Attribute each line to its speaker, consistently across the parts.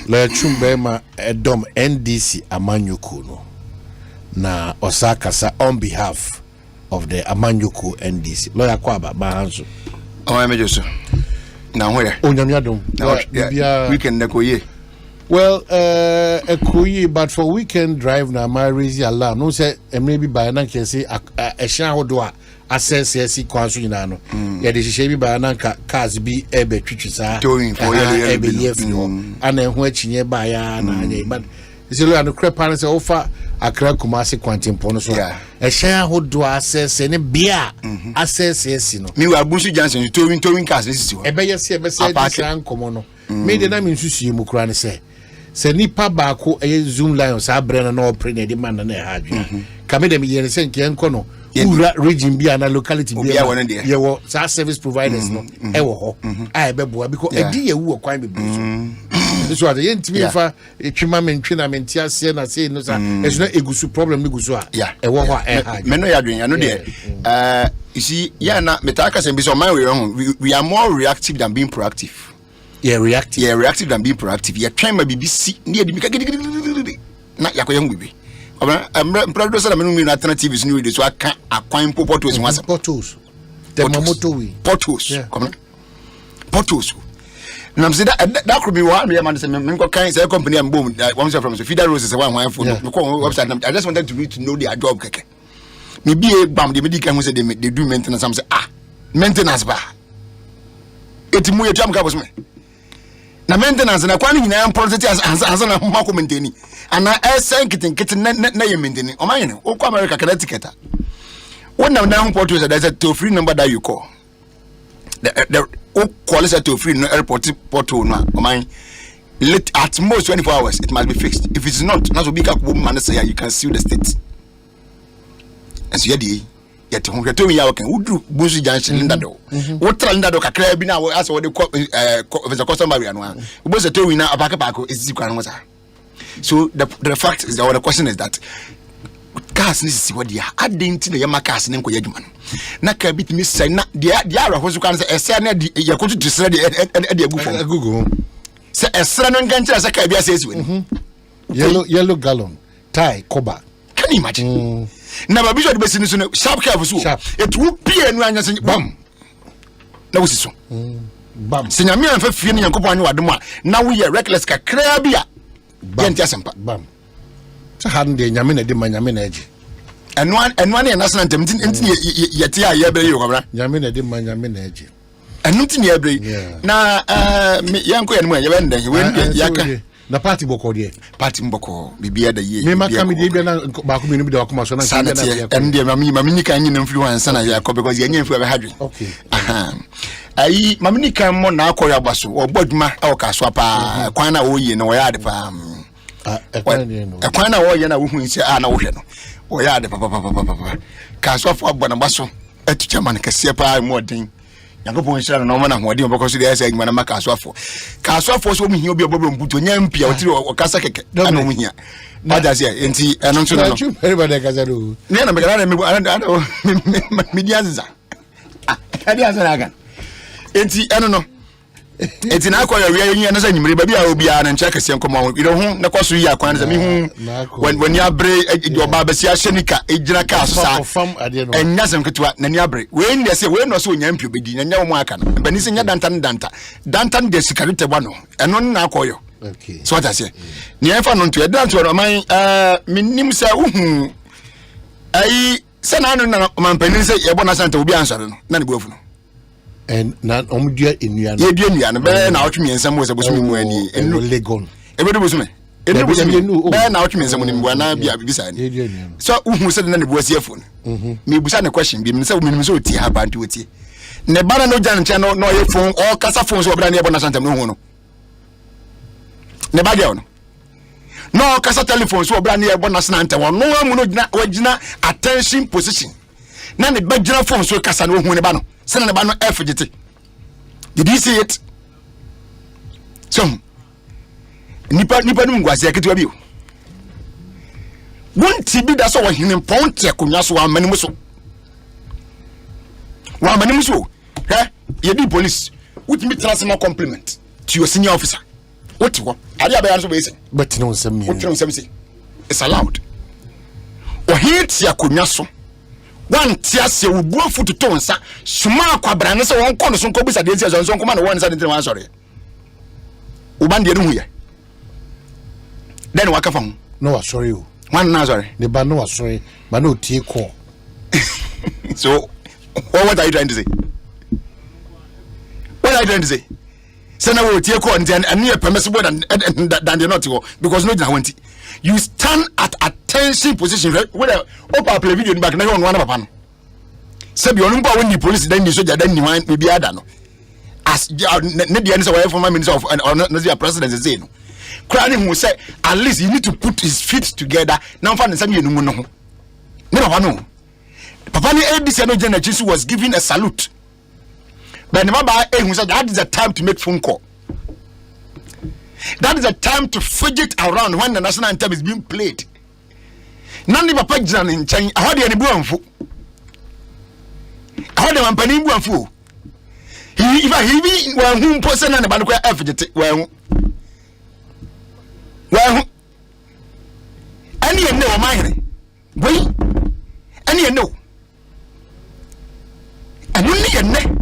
Speaker 1: La chumbema edom NDC Amanyuku no. Na Osaka on behalf of the Amanyuku NDC. Lawyer Kwaba Bahanzo.
Speaker 2: Oh, I'm just now where?
Speaker 1: Onyamyadom.
Speaker 2: Weekend Nekoye.
Speaker 1: Well, Ekoye, but for weekend drive now, my raise alarm. No say maybe by now can say a shareholder access CSC council in ano. Yeah, this is by now cars be ebe twitwisa.
Speaker 2: Doing for
Speaker 1: ebe yefu. And then when chinye by na but this is no crep parents offer Accra Kumasi Quantum Pono so a shareholder access any beer access CSC no.
Speaker 2: Me we Abusu Johnson towing cars this is.
Speaker 1: Ebe yes ebe say this an komono. Me de na me nsusu mu kura ne say se nipa baako zoom line sa brand na opre na man na ha adwe kame dem ye se nke enko no ura region bi na locality bi ye wo sa service providers no e wo ho a beboa because edi ye wu okwan be so so ade yentimi fa etwima mentwe na menti ase na say no sa e so na egusu problem egusu a e wo ho a ha
Speaker 2: me no ya dwen ya no de you see ya na metaka say be so man we are more reactive than being proactive.
Speaker 1: Reactive.
Speaker 2: Yeah, reactive than being proactive. Yeah, trying my BBC near the not Yakoyam Bibi. I'm proud of some alternatives new so I can't acquire portos once.
Speaker 1: Portos. The Mamoto.
Speaker 2: Portos. Portos. And I'm saying that could be one. I'm saying, kind of company and boom. One from Feeder Roses, one for website. I just wanted to know their job. Maybe a bomb the medical who said they do maintenance. I'm saying, maintenance bar. It's more jam cabos me. Na maintenance na kwani nyina project as na mako maintain ana esen kitten na ye maintain o man o ko America kada ticket when na home port is there's a toll free number that you call the call is a toll free airport portal no o man at most 24 hours it must be fixed. If it's not so big up woman say you can sue the state and so yet who to me ya can would Busu Junction in that door. What Tranda do kakra bi na as what the customer no we say to we na abaka is the so the fact is that the question is that cars ni si what dia adenti na yama cars ni nko yadwuma na ka bit mi say na dia rahoso kan say ese na yakotu tisere de agugo say esere no ngan kira say ka bia say esi
Speaker 1: yellow gallon tie cover.
Speaker 2: Can you imagine? Na ba biso de besi so sharp care so it will be anu anya se bam na wosi so
Speaker 1: bam
Speaker 2: se nyame anfa fie ne yankopon anyi wadom a na wo ye reckless kakra bia yenti asempa
Speaker 1: bam so han de nyame na de ma nyame na agi
Speaker 2: enu ne national anthem ntini yeti a ye bere yo kwabra
Speaker 1: nyame na de ma nyame na agi
Speaker 2: enu ntini ye bere na yanko ye no ye be ndan we yaka
Speaker 1: na party boko de
Speaker 2: party mboko bibia da ye
Speaker 1: me maka me de bia na ba ko me no bi de akoma so na
Speaker 2: na en de mami nika nyi na influence na ya ko because ye nya influence be hadwe
Speaker 1: okay
Speaker 2: ayi mami nika mo na akọ ya gbaso oboduma e o ka so pa kwan na wo yi na wo ya de pa kwan na wo ye na wo hu nse na wo hwe no wo ya de pa ka so afọ abọ na gbaso etucha man kase pa mo den yankopon shira na na hoade oboko so dey say agima na maka so afọ so mu hia obi obobro mbuto nya mpia otiri o kasa keke na mu hia bada say enti eno nso no
Speaker 1: everybody kasa do
Speaker 2: ne na megana na media nza ade asara aga enti eno no enti na akọ ya wi ayi na say nyimire ba bia obi a na ncha kase nkomo wi do hu na kwaso yi akwan na me hu when ya bre oba ba si ahyenika ejira ka so sa enya sem ketwa na ni abre we ndi say we no so nya mpio bedi na nya mo aka na bani se nya dantan de sikarite ba no eno na akoyo
Speaker 1: okay
Speaker 2: so what I say ni enfa no nto edan to man minim say uhu ai se na no na man panin say ye bona santa obi ansare no na ne boafu no
Speaker 1: and na omdua enua no
Speaker 2: ye dua enua no be na otwe miensam wo se bosu mu ani
Speaker 1: enu legon
Speaker 2: ebe do bosu me enu bosu be na otwe miensam ni mbo na bia bibisa ni so uhu se na ne boasi afo no me busa ne question bi me se minim so tie ha bantu otie ne bana no jan nche no ye phone o kasa phone so obra na ye bona santa no hu no ne ba girl no kasa telephone so obra na ye bona santa no amu no gina attention position na ne ba gina phone so kasa no hu ne ba no send the banner FGT. Did you see it? So, nipa ngwasi akitu abi. Won tibi da so wahine ponte akonya so amanimu so. Wa amanimu so. Ye di police. Which me transfer compliment to your senior officer. What you want? I have answer basic.
Speaker 1: But no some
Speaker 2: What you say? It's allowed. Or here tia kunyaso. One tia se wo buafu to tonsa. Suma kwabra ne se won kono so ko bisa de tia so kuma no won sa de wan sorry. Uban de no here. Then waka fam.
Speaker 1: No sorry o.
Speaker 2: One na sorry.
Speaker 1: The ba no sorry, but no tie call.
Speaker 2: So what are you trying to say? What are you trying to say? Say now we take on and near permissible than they not go because no want you stand at attention position whether opa play video back na one papa no say be onumpa when the police then the soldier then wan maybe ada no as ne dey say why former minister of no the president say no crying who say at least you need to put his feet together now find some you no ho ne papa no papa ni ADC no general chief was giving a salute. But who said that is the time to make phone call. That is the time to fidget around when the national anthem is being played. None of papa Jan in China. I heard any buanfu. I heard one penny buanfu. He one whom person and about where fidget. Well, any and no mine. Wait, any and no. And only a neck.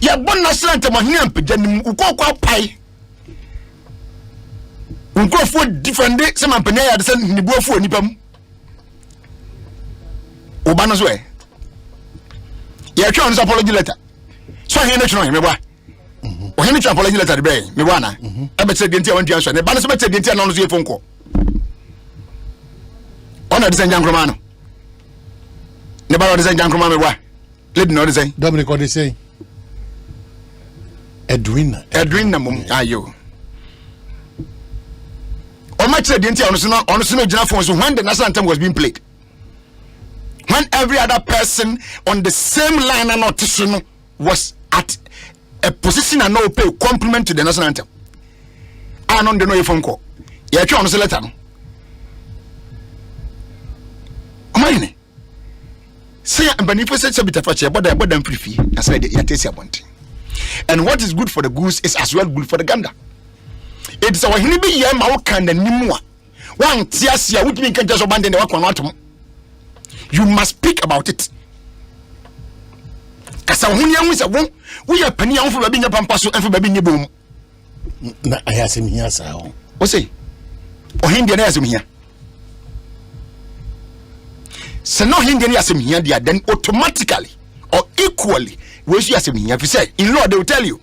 Speaker 2: Ya bon national anthem ahina mpajanim ukokwa pai unkofo different say mampanya ya de say nibuafo onipam oba no so ya twa on apology letter so ahina twa me bwa ohina twa apology letter de be me bwa na e be tire denti a wantua so ne ba no so be tire denti a no so ye fonko ona de say njankroma no ne ba de say njankroma me bwa lady no de say
Speaker 1: Dominic what they say Edwin mum ayo on my trade on the phone so when the national anthem was being played when every other person on the same line and notation was at a position and no pay compliment to the national anthem and on the no phone call yeah try on the letter no amine say mbani for say bita fache but them free I said ya tesi abonte. And what is good for the goose is as well good for the gander. It is our hinibi ye ma wokan na nimwa. Wan tiasia wutimi kan just obande ne wakon atom. You must speak about it. Kasa huni anwu se wo ye pani anfu ba bi nya pampa so anfu ba bi nya bom. Na ayasem hia sa ho. O say o hindi na ayasem hia. Se no hindi na ayasem hia dia then automatically or equally we see as if say in law they will tell you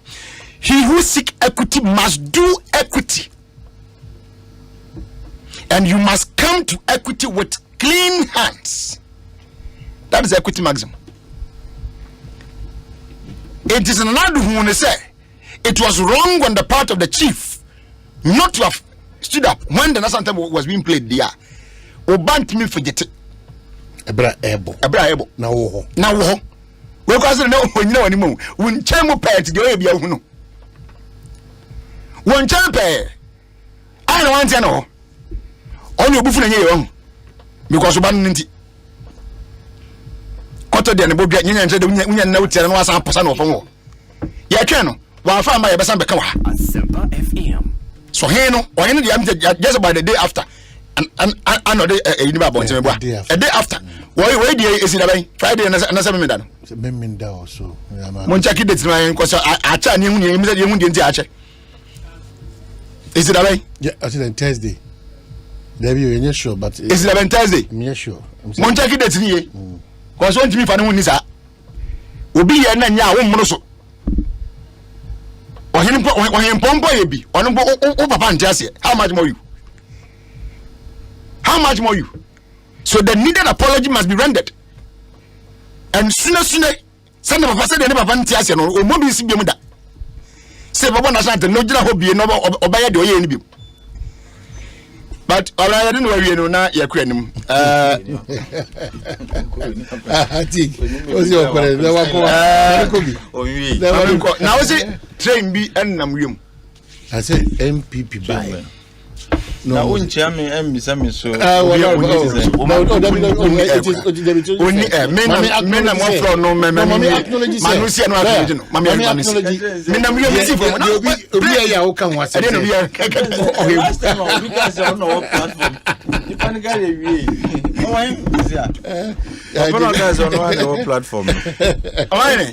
Speaker 1: he who seek equity must do equity and you must come to equity with clean hands. That is equity maximum. It is another who say it was wrong on the part of the chief not to have stood up when the national anthem was being played there. Obant me forget it. Ebra ebo na wo because no one know anymore. When Chamo pay to the Abia Huno. One champe. I don't want to know. Only buffalo in your because one ninety. Otto de Boga, and said, we know tell us some person of all. Ya channel, while I found my Basan Bekawa. FM. So, Heno, or any just about the day after. And another a day after. Why is it Friday and another minute? Memenda also. Monchaki did my because I tell you, you didn't ache. Is it away? Yeah, I said Thursday. There you sure, but is it Thursday? I'm sure. Monchaki did me. Because one to me for no is that will be a nanya won't so. Or him pompo be on Papa Jesse. How much more you? How much more you? So the needed apology must be rendered. And sooner, send them a person they never want to ask you, or maybe see them that. Say, Papa Nasanta, no general hobby, no obey the way you. But all I didn't know you know now, you're quitting. I think, what's your question? Now, is it train B and Namrium? I said MPP by.
Speaker 3: na unchia me embisa me so
Speaker 2: men am one floor no me manu see no acknowledge no me na me see for na
Speaker 1: obi ya wo kan wa se
Speaker 2: no be
Speaker 3: last time we guys on our platform you can get a way oh him yeah but guys on our platform
Speaker 2: oh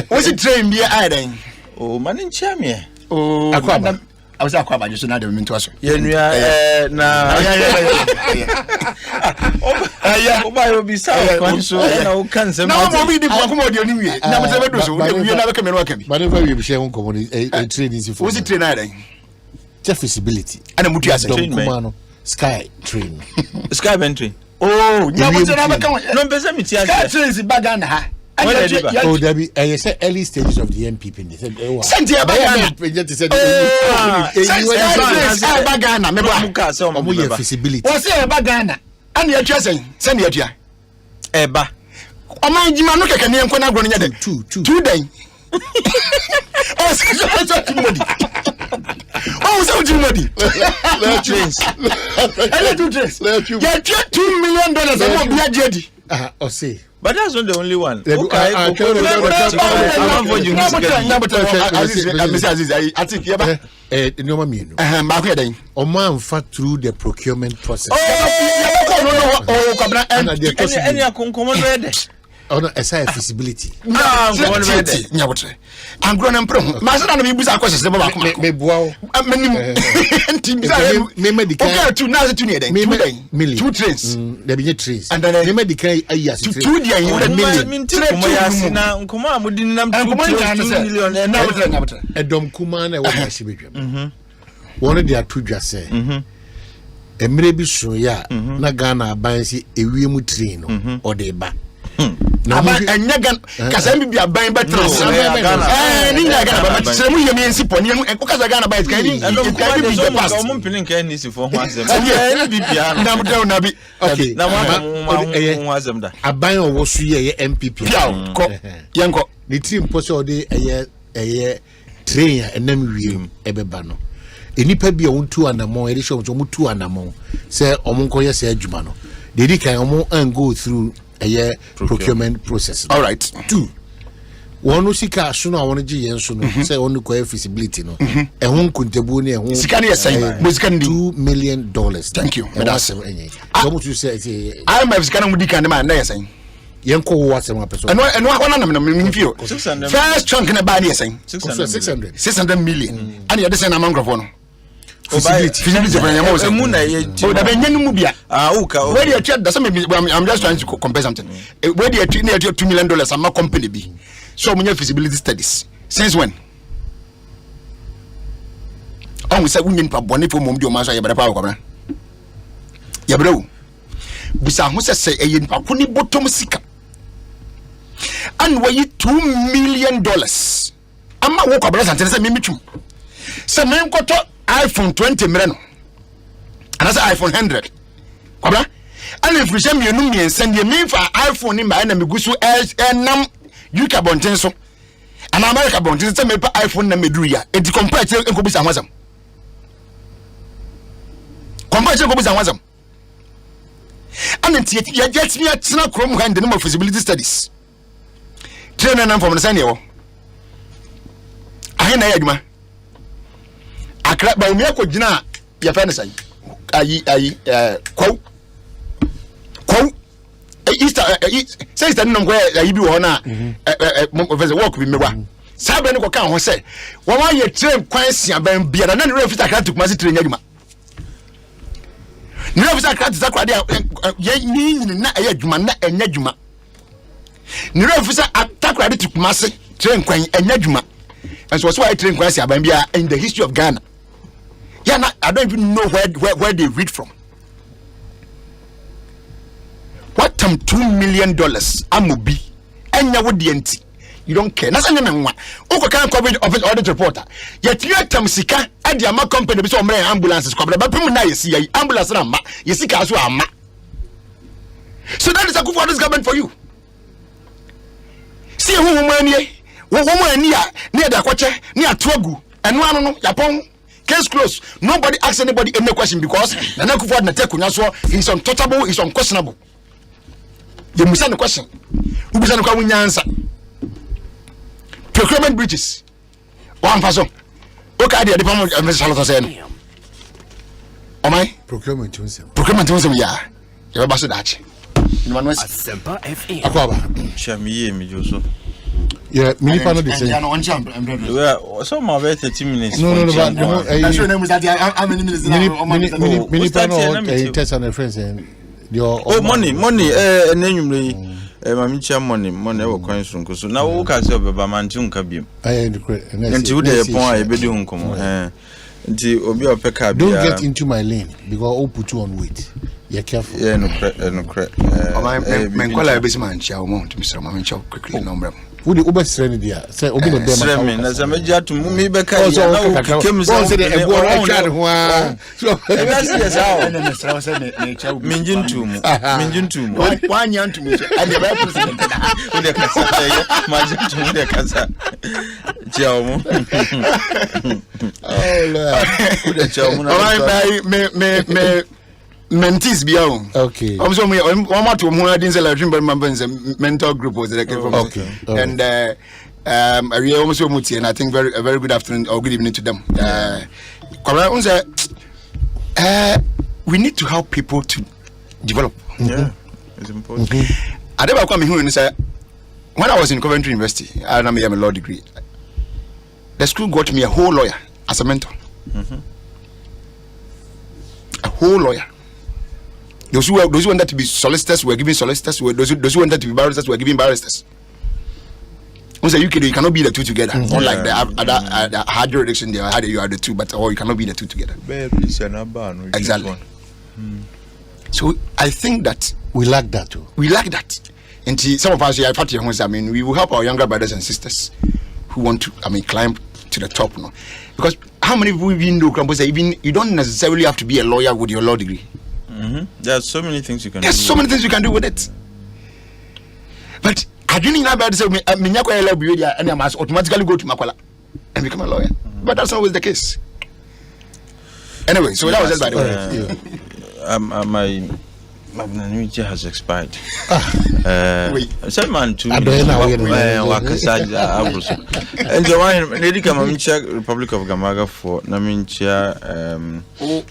Speaker 2: what's it train be I then
Speaker 3: oh man nchia me
Speaker 2: oh Akwa I was Akwa just na dem me to aso
Speaker 3: ye nua na oba yo bi sa kwan so na o kan se
Speaker 2: na mo bi di kwa kuma odi oni wie na mo se be do so na wie na be kame no aka bi
Speaker 1: ba ne fa wie bi she won komo ni training si for
Speaker 2: what's it train I then
Speaker 1: feasibility
Speaker 2: ana mutu ase
Speaker 1: kuma no sky train
Speaker 2: oh nya mo se na be kan
Speaker 3: no be se mi ti ase
Speaker 2: sky train si baga na ha
Speaker 1: oh Debbie I say early stages of the MPP they said
Speaker 2: Sentia Bagana
Speaker 1: said
Speaker 2: Bagana me
Speaker 3: muka se
Speaker 1: omo ye feasibility
Speaker 2: o se Bagana ani ya twa sen se ya twa
Speaker 3: eba
Speaker 2: omo njima no keke ne enko na agro nya den 2 den o se so timodi o se timodi
Speaker 3: let trains
Speaker 2: ele do trains ya $2 million e mo bia jedi
Speaker 1: o say
Speaker 3: but that's not the only one
Speaker 1: okay
Speaker 2: I think yeba
Speaker 1: no mienu
Speaker 2: ma ko den
Speaker 1: o man fa through the procurement process
Speaker 2: oh kwabna
Speaker 3: any akonkomo ready
Speaker 1: oh no esa feasibility
Speaker 2: nya botre angro na mpro ma se na me busa kwese se baba kuma
Speaker 1: me boa
Speaker 2: menim
Speaker 1: me medical
Speaker 2: okay tu na se tu ne den two trains
Speaker 1: there be trains
Speaker 2: and then
Speaker 1: me medical ayas
Speaker 2: two dia you
Speaker 3: million komo ya na nkomo amudi nam 2 million
Speaker 2: na botre
Speaker 1: edom kuma na e wo ma hye bedwam won de atodwa se emre bi so ya na Ghana abansi ewie mu train no o de ba
Speaker 2: na anya gan kasa bi aban betrans ni na Ghana ba sere mu yemi ensi poni en kasa Ghana ba kan ni kan bi the past
Speaker 3: mo mpinin kan ni si for ho asem ni bi bia
Speaker 2: na mo down na bi
Speaker 1: okay
Speaker 3: na mo asem da
Speaker 1: aban owo so ye MPP
Speaker 2: ko yenko
Speaker 1: ni team po so de eye train enam wiem ebeba no enipa bia wontu anamon ede show mo tu anamon se omonko ye se adwuma no they can and go through a procurement process.
Speaker 2: All right.
Speaker 1: 2. One sika sooner one ji yen so no say on ko feasibility no e ho kuntebu ne e ho
Speaker 2: sika ne say
Speaker 1: $2 million.
Speaker 2: Thank you.
Speaker 1: That's como to say
Speaker 2: I am sika na mudi kan ma na say
Speaker 1: yen ko wo asem apeso
Speaker 2: eno akona na me feel first chunk na ba ne say 600 million and you dey say na microphone feasibility for yamo say
Speaker 3: emu na ye
Speaker 2: o da be nyanu mu bia
Speaker 3: uka
Speaker 2: where you check that I'm just trying to compare something where you treat $2 million am company bi so munya feasibility studies since when we say we need pa boni for mom di o ma so ye bere pa ko bra ye bere o bisa ho say ye pa ko ni bottom sika and we $2 million ama wo ko bra santene say me mitwum say me nkoto iPhone 20 mre no and say iPhone 100 kwabra and if we say me no me send me for iPhone ni ma na me gusu enam UK bonten so and America bonten say me pa iPhone na meduru ya e di compare to enko bisa hwasam and ntie ya get me atsena krom hand no feasibility studies train na from the same year ahe na ya adwuma akra ba mi akogina ya fa ne sai ayi kwaw Easter says that no where you be na work bi mewa sabe ne ko kan ho say wo wa ye train kwansi aban bia na ne refit akra to kuma se train adwuma ne refit akra to zakwa dia ye ni na ayi adwuma na enya adwuma ne refit akra to kuma se train kwan enya adwuma and so why train kwansi aban bia in the history of Ghana. Yeah, I don't even know where they read from. What $2 million amubi enya wo de anti you don't care na sanya menwa uko kan COVID office audit reporter yet you tam sika ade ama company bi so omre ambulances kwabra ba pemu na yesi yi ambulance na ma yesi ka so ama so that is Akufo-Addo's government for you see who mani wo ani ya na da kwache ni atoagu eno anu no yapon Case closed. Nobody asks anybody any question because Akufo-Addo he's untouchable, he's unquestionable. You must the question. Who is the answer? Procurement breaches. One person. Okay, the department of Mr. Charlotte said. Oh my?
Speaker 1: Procurement himself.
Speaker 2: Procurement himself, yeah. You have a that.
Speaker 4: Asempa FM.
Speaker 1: Akwaba.
Speaker 3: Shamiye mi Joso.
Speaker 1: Yeah, me panel the same.
Speaker 3: Well, some of 30 minutes.
Speaker 1: No,
Speaker 2: I'm sure name was that how many minutes now?
Speaker 1: Mini panel test and friends and your
Speaker 3: money enumre mami chia money e kwan so nkoso na wo ka se baba manti nka biem nti wo de pon a ebedi hu nkomo nti obi opeka bia
Speaker 1: don't get into my lane because I'll put you on weight. You're careful.
Speaker 3: Yeah, no credit.
Speaker 2: Men kola be man chia o mo to Mr. Mami chia quickly number.
Speaker 1: Who the Uber Serenity dia say obi no dem
Speaker 3: Serenity na zameja to me be ka ya na wo keke
Speaker 1: so say the ebo ra twa ho a so
Speaker 3: that's yes how
Speaker 2: na Mr. say na chia
Speaker 3: minjintu mu
Speaker 2: one yan to me and the vice president
Speaker 3: wo de kasa majintu wo de kasa chia mo
Speaker 1: oh lord
Speaker 3: wo de chia mo
Speaker 2: na mentees biao.
Speaker 1: Okay.
Speaker 2: I'm so one more to who I didn't say like mentor group was like from and I really almost muti and I think a very good afternoon or good evening to them. We need to help people to develop.
Speaker 3: Yeah, it's important.
Speaker 2: I never come here and say when I was in Coventry University, I had a law degree. The school got me a whole lawyer as a mentor. A whole lawyer. Those who wanted to be solicitors were giving solicitors. Those who wanted to be barristers were giving barristers. We say you cannot be the two together. Unlike the other hard jurisdiction, you are the two, but you cannot be the two together. Exactly. So I think that
Speaker 1: we lack that too.
Speaker 2: We lack that. And some of us here, I mean, we will help our younger brothers and sisters who want to, climb to the top. No? Because how many people even know, you don't necessarily have to be a lawyer with your law degree.
Speaker 3: There are so many things you can do.
Speaker 2: There's so many things you can do with it. But I didn't know about this. And I must automatically go to Makwala and become a lawyer. But that's not always the case. Anyway, so that was just by the way.
Speaker 3: My annuity has expired.
Speaker 2: Wait.
Speaker 3: Some man too. And the one check Republic of Gamaga for Namincha.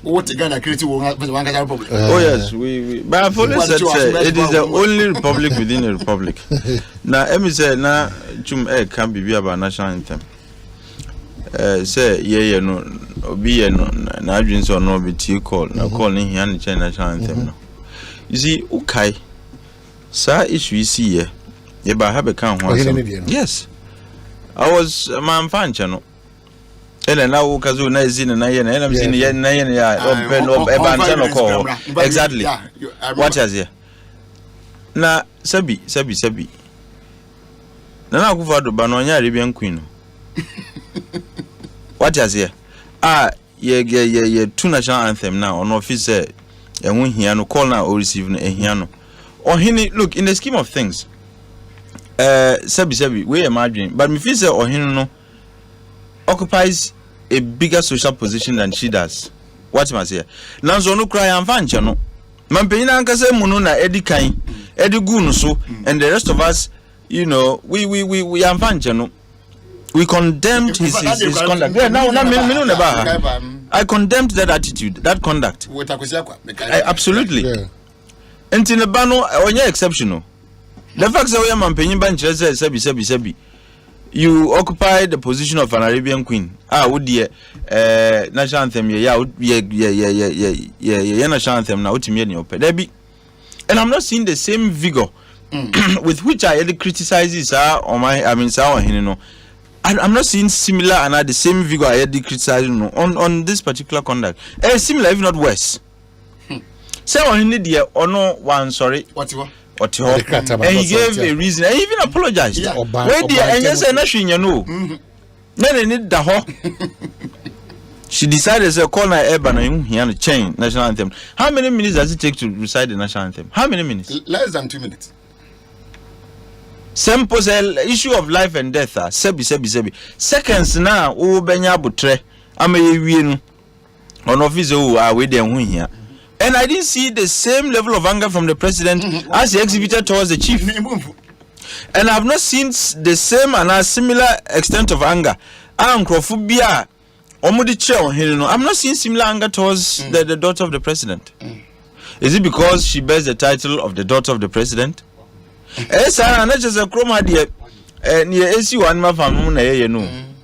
Speaker 2: What Ghana created one republic.
Speaker 3: Oh yes, we. But I've always said it is the only republic within a republic. Now, Emi said na chum can be about national anthem. Say yeah no be no na adwin so no be tea call na call ni here national anthem no. You see, okay. Sa issue you see here. You have a count. Yes. I was man fan channel. And now Kazu na zin na yen and I'm seeing yen na yen exactly. What is here? Na sabi. Na Akufo-Addo banonya Arabian Queen. What is here? Ye two national anthem now on office and when he no call now or receive a hiano. Or he look in the scheme of things. Sabi, we imagine, but me feel say or he no occupies a bigger social position than she does. What must say? Now so no cry and fan channel. Man pay na nkase munu na edi kan, edi gu so, and the rest of us, we am fan channel. We condemned his conduct. Yeah, now I condemned that attitude, that conduct. Absolutely. Yeah. And in the bano, on your exceptional. The fact that we are mamping bench sabi. You occupy the position of an Arabian queen. Would ye national anthem? Yeah, national anthem now to me in your pedigree. And I'm not seeing the same vigor with which I criticizes I'm not seeing similar and the same vigor I had criticizing on this particular conduct. Similar, if not worse. Say on India or no one sorry. What and he gave a reason. I even apologized. Yeah. Wait there and yes, then they need the ho. She decided to call her Eban and he had change national anthem. How many minutes does it take to recite the national anthem? How many minutes?
Speaker 2: Less than 2 minutes.
Speaker 3: Simple issue of life and death. Sebi. Seconds now, benya butre. Ame on office we dey hu here. And I didn't see the same level of anger from the president as he exhibited towards the chief. And I've not seen the same and a similar extent of anger. I'm not seeing similar anger towards the daughter of the president. Is it because she bears the title of the daughter of the president?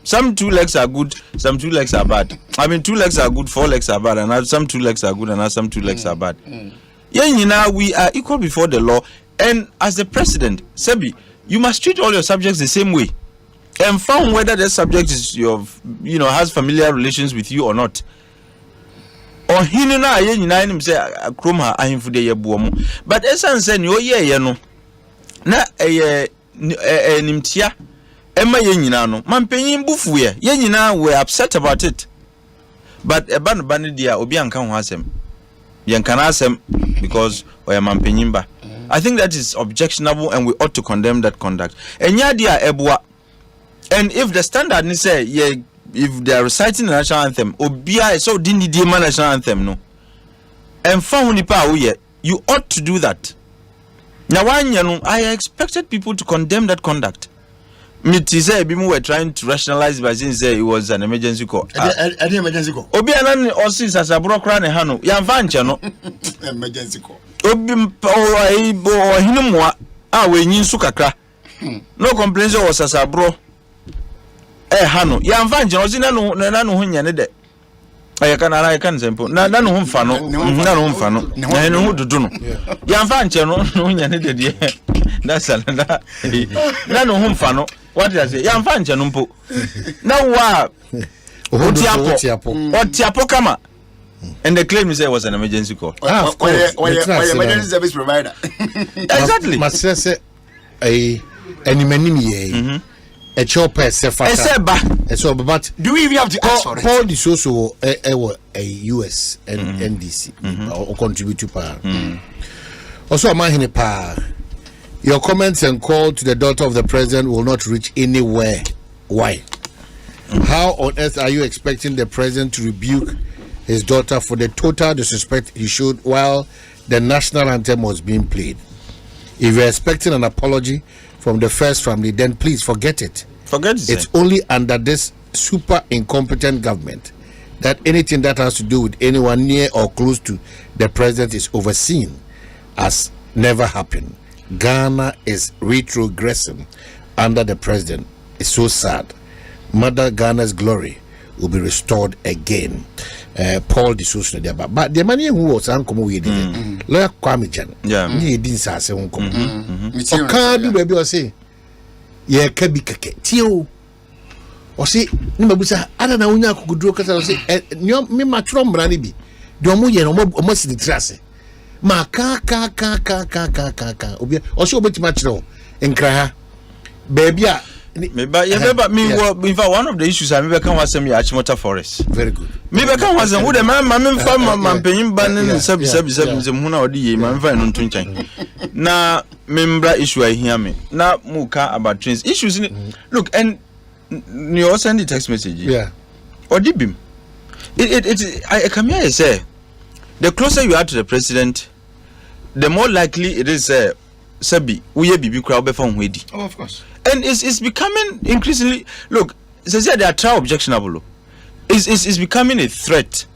Speaker 3: Some 2 legs are good, some 2 legs are bad. I mean, 2 legs are good, 4 legs are bad, and some 2 legs are good, and some 2 legs are bad. We are equal before the law. And as the president, Sebi, you must treat all your subjects the same way. And found whether the subject is has familiar relations with you or not. Or hinuna yenina him say kroma ahimfude yebuomo. But esan say no ye no. Na nimtia Emma yenina no. Mampenyin bufu ye. Yenina were upset about it. But eban banidia obi anka ho asem. Yankana asem because oya mampenyimba. I think that is objectionable and we ought to condemn that conduct. Enya dia ebua. And if the standard ni say if they are reciting the national anthem, obia so didn't the national anthem no. And found you ought to do that. Now I expected people to condemn that conduct. People were trying to rationalize by saying it was an emergency call.
Speaker 2: An emergency call.
Speaker 3: Obianan or since as a broker and hano, Yanvancha no
Speaker 2: emergency call.
Speaker 3: Obim or Hinumwa, we yin sukakra. No complaints was as a bro. Hano, Yanvancha was in Nano Hunyane. I can simple. None home fano, none home fano, no to do. Yanvancha no Hunyane. That's another. None home fano. What did I say? Yanvancha numpo. Now Otiapo kama. And the claim you say was an emergency call.
Speaker 2: Emergency service provider.
Speaker 3: Exactly.
Speaker 1: Masese any menini a chopper so but
Speaker 2: do we even have to ask for it?
Speaker 1: Paul is also a US and NDC or contribute to power. Also amahine pa. Your comments and call to the daughter of the president will not reach anywhere. Why? How on earth are you expecting the president to rebuke his daughter for the total disrespect he showed while the national anthem was being played? If you're expecting an apology from the first family, then please forget it. It's only under this super incompetent government that anything that has to do with anyone near or close to the president is overseen as never happened. Ghana is retrogressing under the president. It's so sad. Mother Ghana's glory will be restored again. Paul de Sousa there, but the money who was uncommon with it. Lawyer Kwame Jan.
Speaker 3: Yeah.
Speaker 1: He didn't say uncommon. So can't do baby or say, yeah, can be kake. Or say, Nimabusa, I don't know when I could do because I say, me matron branibi. Domu yen almost the trace. Ma ka obi also bit much no nkra baby
Speaker 3: me ba ye me in fact one of the issues I me can was me Achimota forest
Speaker 1: very good
Speaker 3: me be kan was who the man fa mampanyin ban ne sabi hu na odi ye man fa no nto nchan na membra issue I hear me na mu ka about trains issues look and you send the text message
Speaker 1: yeah
Speaker 3: odi bim it I come here say the closer you are to the president, the more likely it is Sebi, we bibi crowd be from Wedi.
Speaker 2: Oh, of course.
Speaker 3: And it's becoming increasingly look, they are trial objectionable. It's becoming a threat.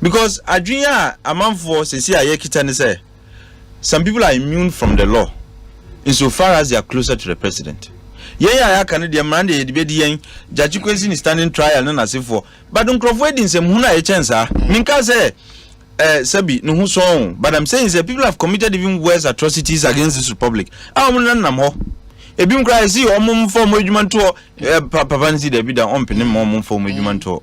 Speaker 3: Because Adria among for say some people are immune from the law insofar as they are closer to the president. Yeah, Canadian man the debate Judge Kwesi is standing trial and as if for but don't crowd in some huna a chance. Minka say Sebi no so but I'm saying is that people have committed even worse atrocities against this republic. Ebim cry see form movement to papa nsi dey be down on penim form movement to.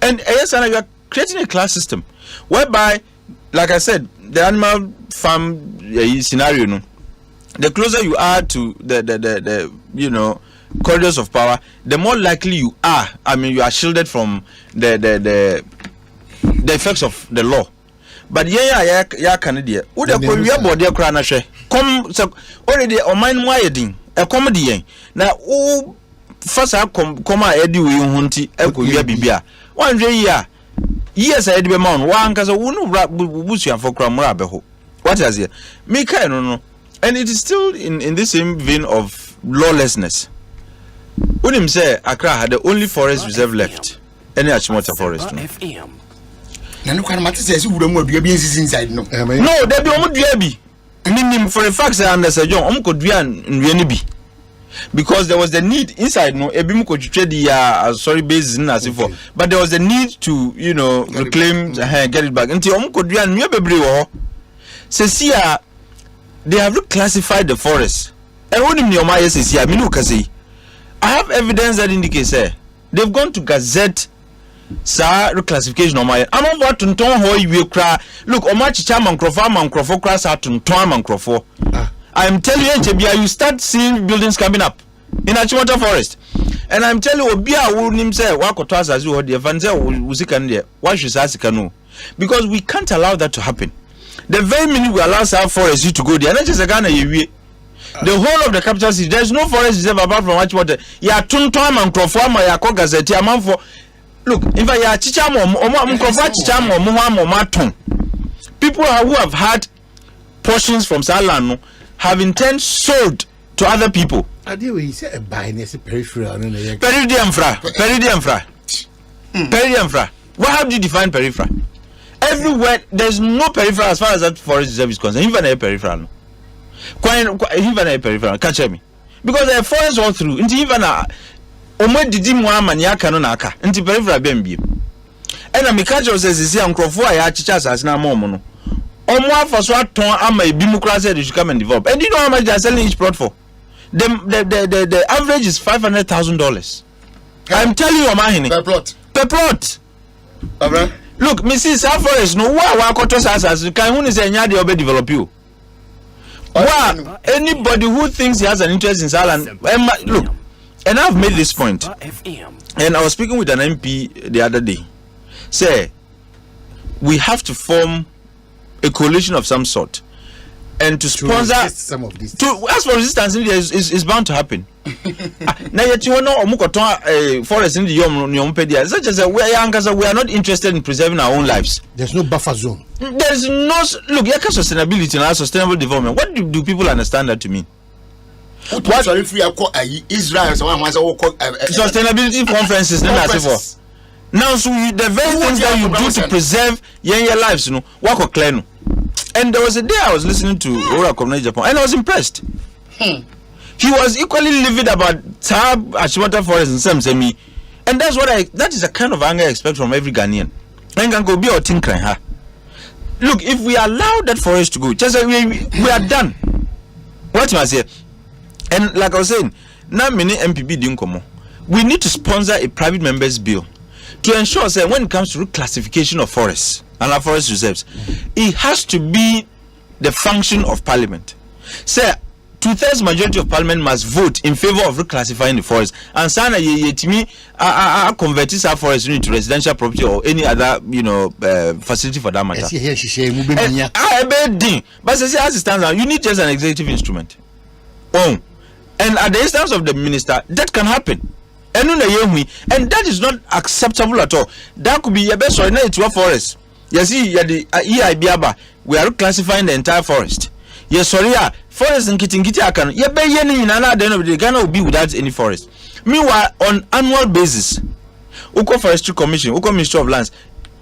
Speaker 3: And yes, and you are creating a class system whereby, like I said, the animal farm scenario no, the closer you are to the corridors of power, the more likely you are. I mean, you are shielded from the effects of the law. But yeah Canada wo de ko wi body kra na hwe kom already o man mo ayedin e comedy na wo fasa kom a edi we hu nti e ko wi bibia wan hwe yi a Yes, I be man. One cause wonu busu an for kramura beho. What is here? Me kai no. And it is still in the same vein of lawlessness. Unim say Accra had the only forest reserve left. Any Achimota forest.
Speaker 4: FM.
Speaker 2: Nanu kan mate say si wura mu adua bi nsisi inside no.
Speaker 3: No, there be omo dua bi. Minim for a fact say under Sir John omo ko dua nwie ni bi. Because there was the need inside no ebi mu ko twetwe the sorry basin as for, but there was the need to reclaim get it back. Until omo ko dua nwie bebre wo. Say they have reclassified the forest. And what in your mind says here, I have evidence that indicates they've gone to Gazette reclassification on my. I'm about to turn how you cry. Look, Omachi Chaman Crofo crass out to Toman Crofo. I'm telling you, you start seeing buildings coming up in Achimota Forest. And I'm telling you, Obia wouldn't him say, Wakotas as you heard the Vanza Uzikan, why should Sasikano? Because we can't allow that to happen. The very minute we allow our forest to go there, not just a Ghana, the whole of the capital city, there's no forest reserve apart from Achimota. Ya Tuntom and Crofama, ya Gazette, ya man for. Look, if I ya Chichamo, Chichamo, Muhammad, people who have had portions from Salano have in turn sold to other people.
Speaker 1: I do we say a binary peripheral.
Speaker 3: Peridium fra. How do you define peripheral? Everywhere there's no peripheral as far as that forest reserve is concerned. Even a peripheral. Even a peripheral. Catch me. Because there are forests all through. Into even a didi maniaka no naka. Into peripheral bembi. And a mikajo says is here uncrofo ya chichas as na momo. Omo for so ton ama bimukra they should come and develop. And you know how much they are selling each plot for? The average is $500,000. I'm telling you, Omahini. Per plot. Look, Mrs. Forest, no wa kotos as can who is enya de obe develop you. Wow, anybody who thinks he has an interest in Salan, look, and I've made this point. And I was speaking with an MP the other day. Say, we have to form a coalition of some sort and to sponsor
Speaker 1: some of these.
Speaker 3: To as for resistance is bound to happen. Now yet you know forest in the Yom such as we are not interested in preserving our own lives.
Speaker 1: There's no buffer zone.
Speaker 3: There's no look, sustainability and sustainable development. What do people understand that to mean?
Speaker 2: What if we are Israel
Speaker 3: sustainability conferences now so the very things that you do to preserve your lives, work clear. And there was a day I was listening to Ora Community Japan and I was impressed. He was equally livid about Tab Achimota Forest and Sam Semi. And that is a kind of anger I expect from every Ghanaian. And can go be or think ha. Look, if we allow that forest to go, just we are done. What you must say? And like I was saying, now many MPB didn't come. We need to sponsor a private members bill to ensure that when it comes to reclassification of forests and our forest reserves, it has to be the function of Parliament. Say, 2/3 majority of Parliament must vote in favor of reclassifying the forest. And sana to me, convert our forest into residential property or any other, facility for that matter. But as it stands now, you need just an executive instrument. Oh, and at the instance of the minister, that can happen. And that is not acceptable at all. That could be a best or not to a forest. You see, we are reclassifying the entire forest. Yes, sorry, forest in Kitingiti Akan. Ghana will be without any forest. Meanwhile, on annual basis, Uko Forestry Commission, Uko Ministry of Lands,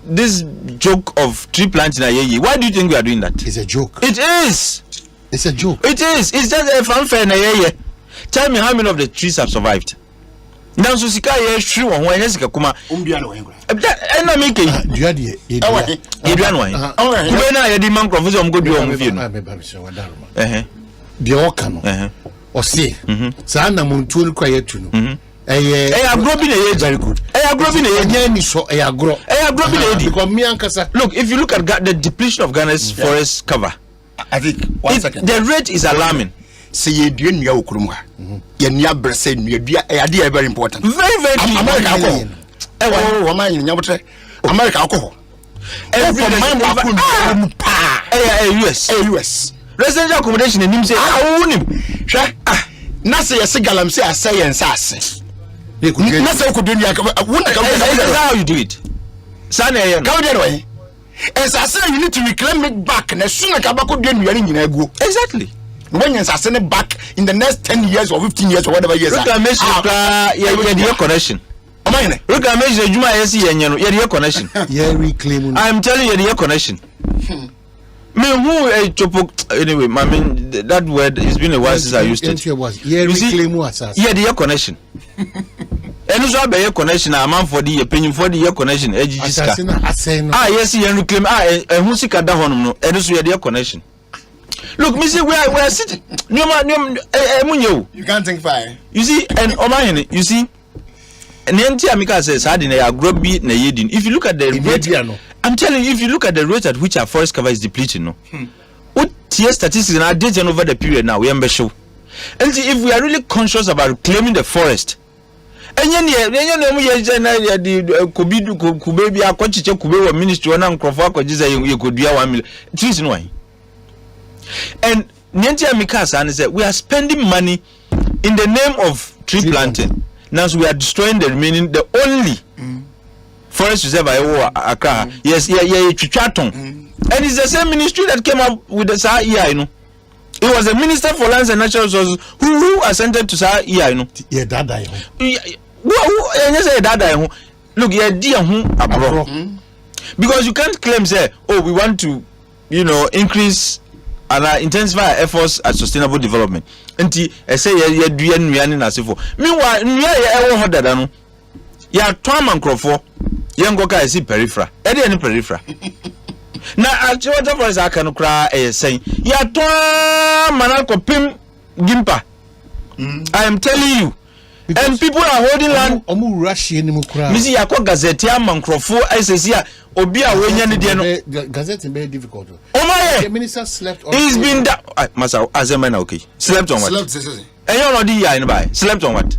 Speaker 3: this joke of tree planting, why do you think we are doing that?
Speaker 1: It's a joke.
Speaker 3: It is.
Speaker 1: It's a joke.
Speaker 3: It is. It's just a fanfare. Tell me how many of the trees have survived. Now, so Sika is true on when Jessica Kuma. And I make it. When I had man professor, I'm good
Speaker 1: the Okano or say, Sana Muntul quiet to know. I have grown a very good. I have grown a so I have grown. I have grown a because me and Kasa. Look, if you look at the depletion of Ghana's forest cover,
Speaker 2: I think 1 second.
Speaker 1: The rate is alarming.
Speaker 2: Say you do in your Kuruma. You never say you are very important.
Speaker 3: Very
Speaker 2: America alcohol. America alcohol.
Speaker 3: Every man US. Residential accommodation in him say, I own him.
Speaker 2: Nasa ya sigalam say I say and sass.
Speaker 3: Nasa could do how you do it. Sana ye no.
Speaker 2: Ka dey way. As I say you need to reclaim it back. Na soon ka ba ko dey nuare nyina egu.
Speaker 3: Exactly.
Speaker 2: When you say back in the next 10 years or 15 years or whatever years.
Speaker 3: Reclamation ye connection. Reclamation juma yes yenye no ye connection.
Speaker 1: Yeah, reclaim.
Speaker 3: I'm telling you the connection. Me who a chopo anyway, I mean that word has been a while since I used it.
Speaker 1: Yeah, reclaim assassin.
Speaker 3: Yeah, the connection. And so be connection a man for the penny for the connection
Speaker 1: assassin.
Speaker 3: Yes, you reclaim who sika da honum no and so the connection. Look, me see we are sitting. You
Speaker 2: can't think fire.
Speaker 3: You see, and Omahene, you see, and the Amika says, I didn't agree na yedin. If you look at the rate, I'm telling you, if you look at the rate at which our forest cover is depleting, no, what tier statistics and our data over the period now, we are show. And see, if we are really conscious about reclaiming the forest, and then the ministry and you could be 1 million. Trees in why. And Niantia Mikasa said we are spending money in the name of tree planting. Now so we are destroying the remaining, the only forest reserve by Accra. Yes, Chichaton. And it's the same ministry that came up with the Sa you know. It was the Minister for Lands and Natural Resources who assented to Sa you know.
Speaker 1: Yeah, Dada.
Speaker 3: Look, yeah, dear abroad. Because you can't claim say, oh, we want to, increase and intensify efforts at sustainable development. Enti say ye dua nnuane na sefo. Meanwhile, nnua ye ewo ho dada no. Ya to amankrofo. Ye ngoka esi peripheral. E dey any peripheral. Na actually for is aka no kra sen. Ya to manako pim gimpa. I am telling you. Because and people are holding land.
Speaker 1: Omu rush ni mu kra.
Speaker 3: Misi yakọ gazette amankrofo esesi a obi a wenya ne de no.
Speaker 1: Gazette very difficult.
Speaker 3: The
Speaker 1: minister slept on.
Speaker 3: He's been down. Masa Azemana okay. Slept on what?
Speaker 2: Slept.
Speaker 3: And you know the in by. Slept on what?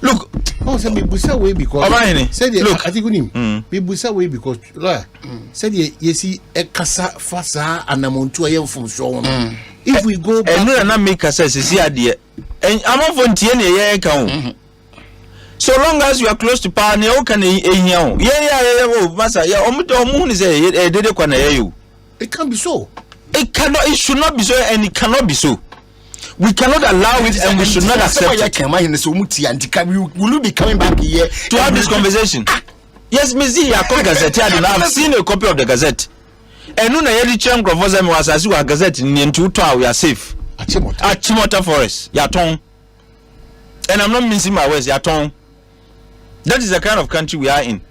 Speaker 3: Look.
Speaker 1: Oh, say me busa way because. Look. I think him. Me busa way because lawyer. Said ye see e kasa fasa anamontu aye from so on. If we go back.
Speaker 3: And no make kasa see ade. And am for tie na ye kan. So long as you are close to power, ne o kan ehia o. Yeah, masa ya omu ni say e dede kwa na ye you.
Speaker 1: It can't be so.
Speaker 3: It should not be so, and it cannot be so. We cannot allow it, and we should not accept it.
Speaker 2: Will you be coming back here
Speaker 3: to have this conversation? Yes, Miss Gazette. I've seen a copy of the Gazette. And no, I chunk of us was as you are Gazette in 2 we are safe. At Chimota Forest, Yaton. And I'm not mincing my words, Yaton. That is the kind of country we are in.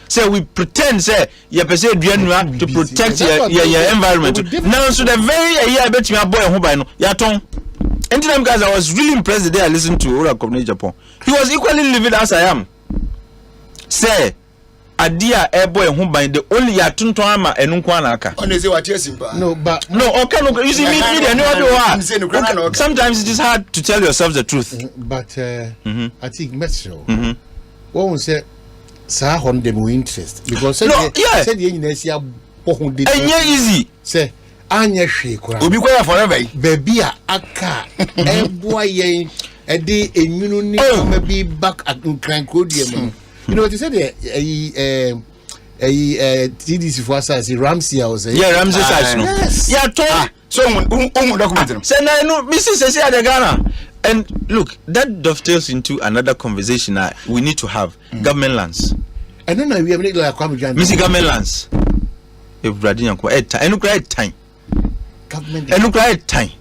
Speaker 3: So we pretend say to protect your environment. Now so the very year bet me boy who by no yaton. And them guys I was really impressed the day I listened to Ora Company Japan. He was equally livid as I am. Say adia a boy who by the only yaton to ama enunkwana aka.
Speaker 1: No, but
Speaker 3: you see me sometimes it is hard to tell yourself the truth.
Speaker 1: But I think Metro. What we say sa hon dem interest because said the Indonesia pohun dey
Speaker 3: easy
Speaker 1: say anya hwe kura
Speaker 2: obi kwaya forever
Speaker 1: baby aka eboa yen e dey enwunu ni ma bi back at nkran kodiem you know what you said TDC for us Ramsey house
Speaker 3: Ramsey size no
Speaker 2: so document no
Speaker 3: say no Mrs. say the Ghana. And look, that dovetails into another conversation that we need to have. Government lands.
Speaker 1: I don't know we have like
Speaker 3: Missy government lands. If Bradin and look right time.
Speaker 1: Government
Speaker 3: and look right time.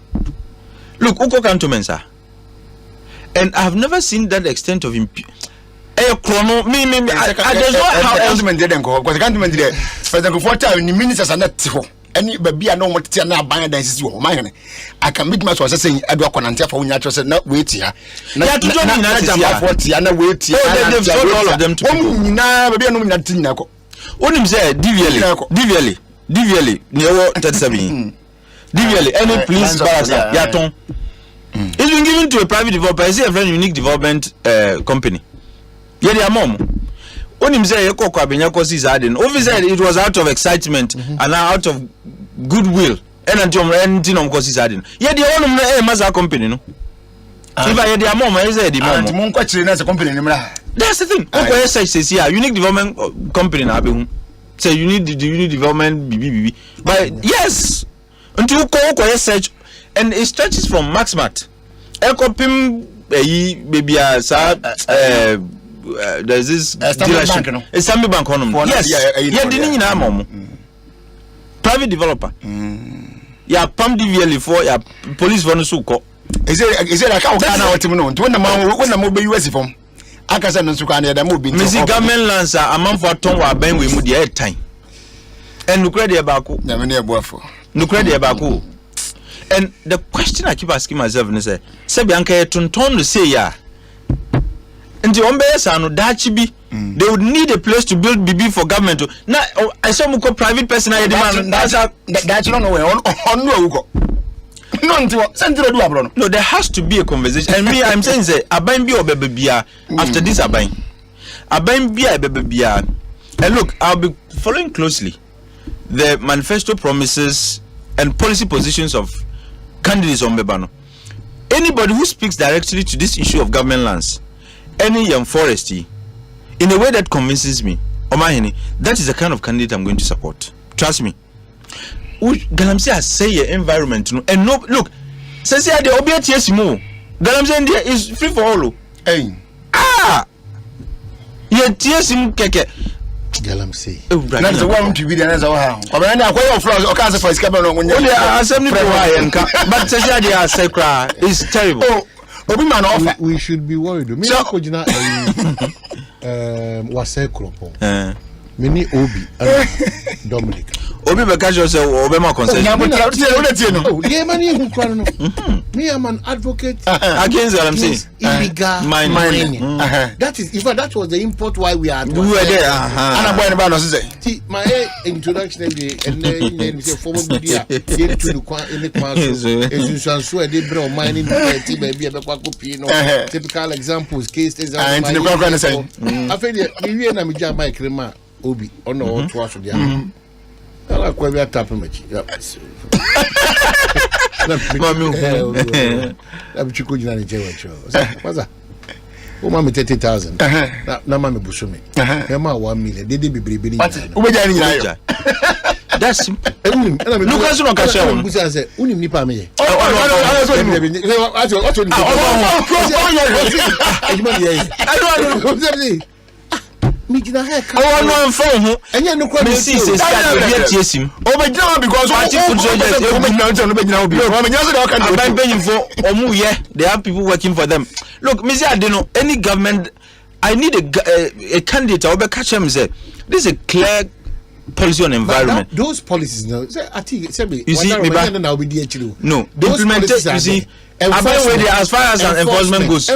Speaker 3: Look, Uko Cantomensa. And I have never seen that extent of chrono. Me. I don't know how else.
Speaker 2: Because can't there. For the comfort in ministers are not. Any baby I know what tia na ban dance is my I can meet my was saying I do konantia for unya chose na wait here na to join na jam 40 na wait here
Speaker 3: they've sold all of them to people
Speaker 2: na baby no na tin na ko
Speaker 3: onim say DVLA ne wo 37 DVLA any police barracks ya ton it's been given to a private developer. I see a very unique development company yeah they are mom. Onim say ekoko abenya kosi zaden obviously it was out of excitement and out of goodwill and anti kosi zaden ye dey onum na maza company no if I dey mom I say dey mom
Speaker 2: mon kwa chire na company ni mra
Speaker 3: that's the thing oko say unique development company na abehu say you need development BB. But yes, until you search, and it stretches from Maxmat. Ekopim baby there's this dealership. It's Stanbic Bank yes. Yeah, didn't you private developer. Yeah, pump DVL for yeah police for no suko. Is it like how can I know when the mobile US from Akasa no suka na the mobile. Missy government lands a man for ton wa ben we mu the time. And no credit abako. Na me na ebuafo. No credit abako. And the question I keep asking myself is say Bianca tonton no say ya. And the ombeyesa no dachi bi they would need a place to build BB for government. Now I saw muko private person na demand that's not where on no no, there has to be a conversation. And me, I'm saying say abain bi obebia after this abain bi obebia. And look, I'll be following closely the manifesto promises and policy positions of candidates on Bebano. Anybody who speaks directly to this issue of government lands, any young forestry, in a way that convinces me, Omahini, that is the kind of candidate I'm going to support. Trust me. Galamsey say environment and no look says the obiaties mo Galamsey is free for all. Hey. Ye tiesim keke
Speaker 1: Galamsey.
Speaker 2: That's the one to be the answer. But I quite offers or cancer for his camera when you
Speaker 3: are assembly but says the sacra is terrible.
Speaker 1: We should be worried. Me was a Mini Obi Dominic.
Speaker 3: Obi Bakajo say Obama concession.
Speaker 1: Me am an advocate
Speaker 3: against what I'm saying.
Speaker 1: Illegal mining. That is, in fact, that was the import why we are.
Speaker 3: We were there.
Speaker 1: See, my introduction and then say former media to the council. They bring mining typical examples, case examples. I feel you and me jam my crema. Obi on no to us there. I like where we are tapping much. I'm chicken in the jail. What's that? Oh, mammy 30,000. Now, mammy Busumi. Emma 1 million. They did be breathing. That's Lucas no cash out. Busa say, "Uni nipa me." Mijina hair.
Speaker 3: No phone. And you no kwame see say start to him.
Speaker 2: Obejina because I think
Speaker 3: they have people working for them. Look, Mr. Adeno, any government, I need a candidate. I will catch him say this is a clear policy on environment.
Speaker 1: Now, those policies, no. I think
Speaker 3: you see, no, those policies. You see. As far as an enforcement goes,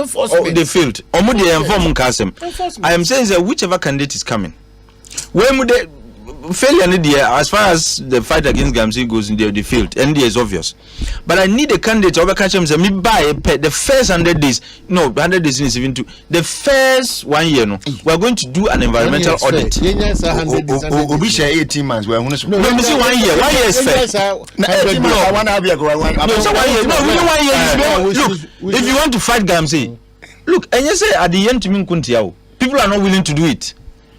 Speaker 3: they failed. I am saying that whichever candidate is coming, when would they fail as far as the fight against Gamsi goes, they failed. NDA is obvious. But I need a candidate to catch them. Me buy the first 100 days. No, 100 days is even two. The first 1 year, no, we are going to do an environmental audit.
Speaker 2: We share 18 months.
Speaker 3: No, me see 1 year. 1 year is fair. Look, if you want to fight Gamsi, look, and you say at the end to me, people are not willing to do it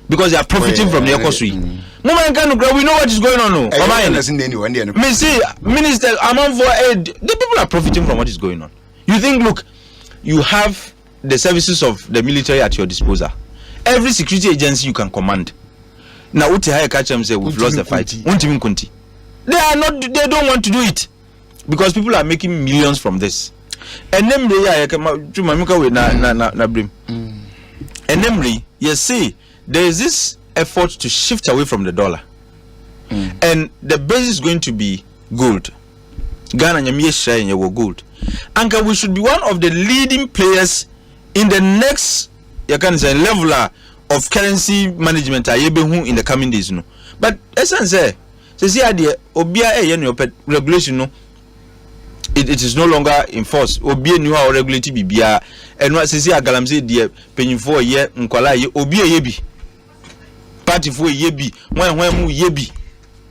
Speaker 3: because they are profiting from the Ekosiisen. No man can grab. We know what is going on. No, me see, Minister, among for aid, the people are profiting from what is going on. You think, look, you have the services of the military at your disposal. Every security agency you can command. Now, Uti Haya catch them say we've lost the fight. They are not. They don't want to do it because people are making millions from this. And then you see, there is this effort to shift away from the dollar, and the base is going to be gold. Ghana nyamiye share nyewo gold, and we should be one of the leading players in the next level of currency management in the coming days. No, but essence say idea obia regulation no. It is no longer enforced. Obi enu a regulate bibia enu asisi agalamse de penyimfo ye nkwala ye obi yebi party for yebi when mu yebi,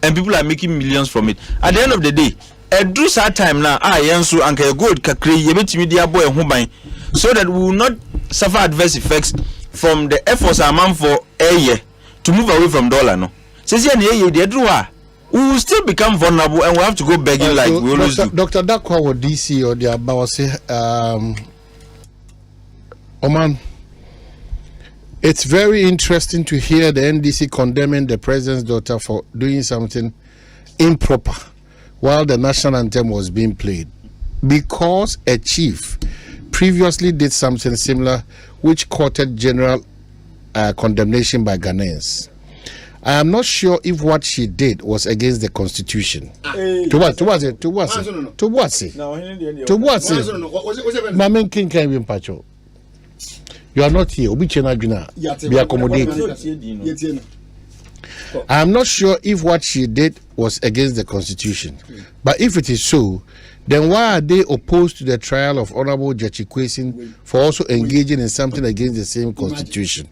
Speaker 3: and people are making millions from it. At the end of the day, do that time now yenso anka gold kakre yebetimi dia boy ho ban, so that we will not suffer adverse effects from the efforts amount for a year to move away from dollar. No, Says we will still become vulnerable and we have to go begging like we always do.
Speaker 1: Dr. Dakwa or DC or the Abawase, Oman, it's very interesting to hear the NDC condemning the president's daughter for doing something improper while the national anthem was being played, because a chief previously did something similar which courted general condemnation by Ghanaians. I am not sure if what she did was against the constitution. To what? Mamen King can be pacho. You are not here. Obi chena juna. Be accommodated. I am not sure if what she did was against the constitution. But if it is so, then why are they opposed to the trial of Honorable Judge Ekosiisen for also engaging in something against the same constitution?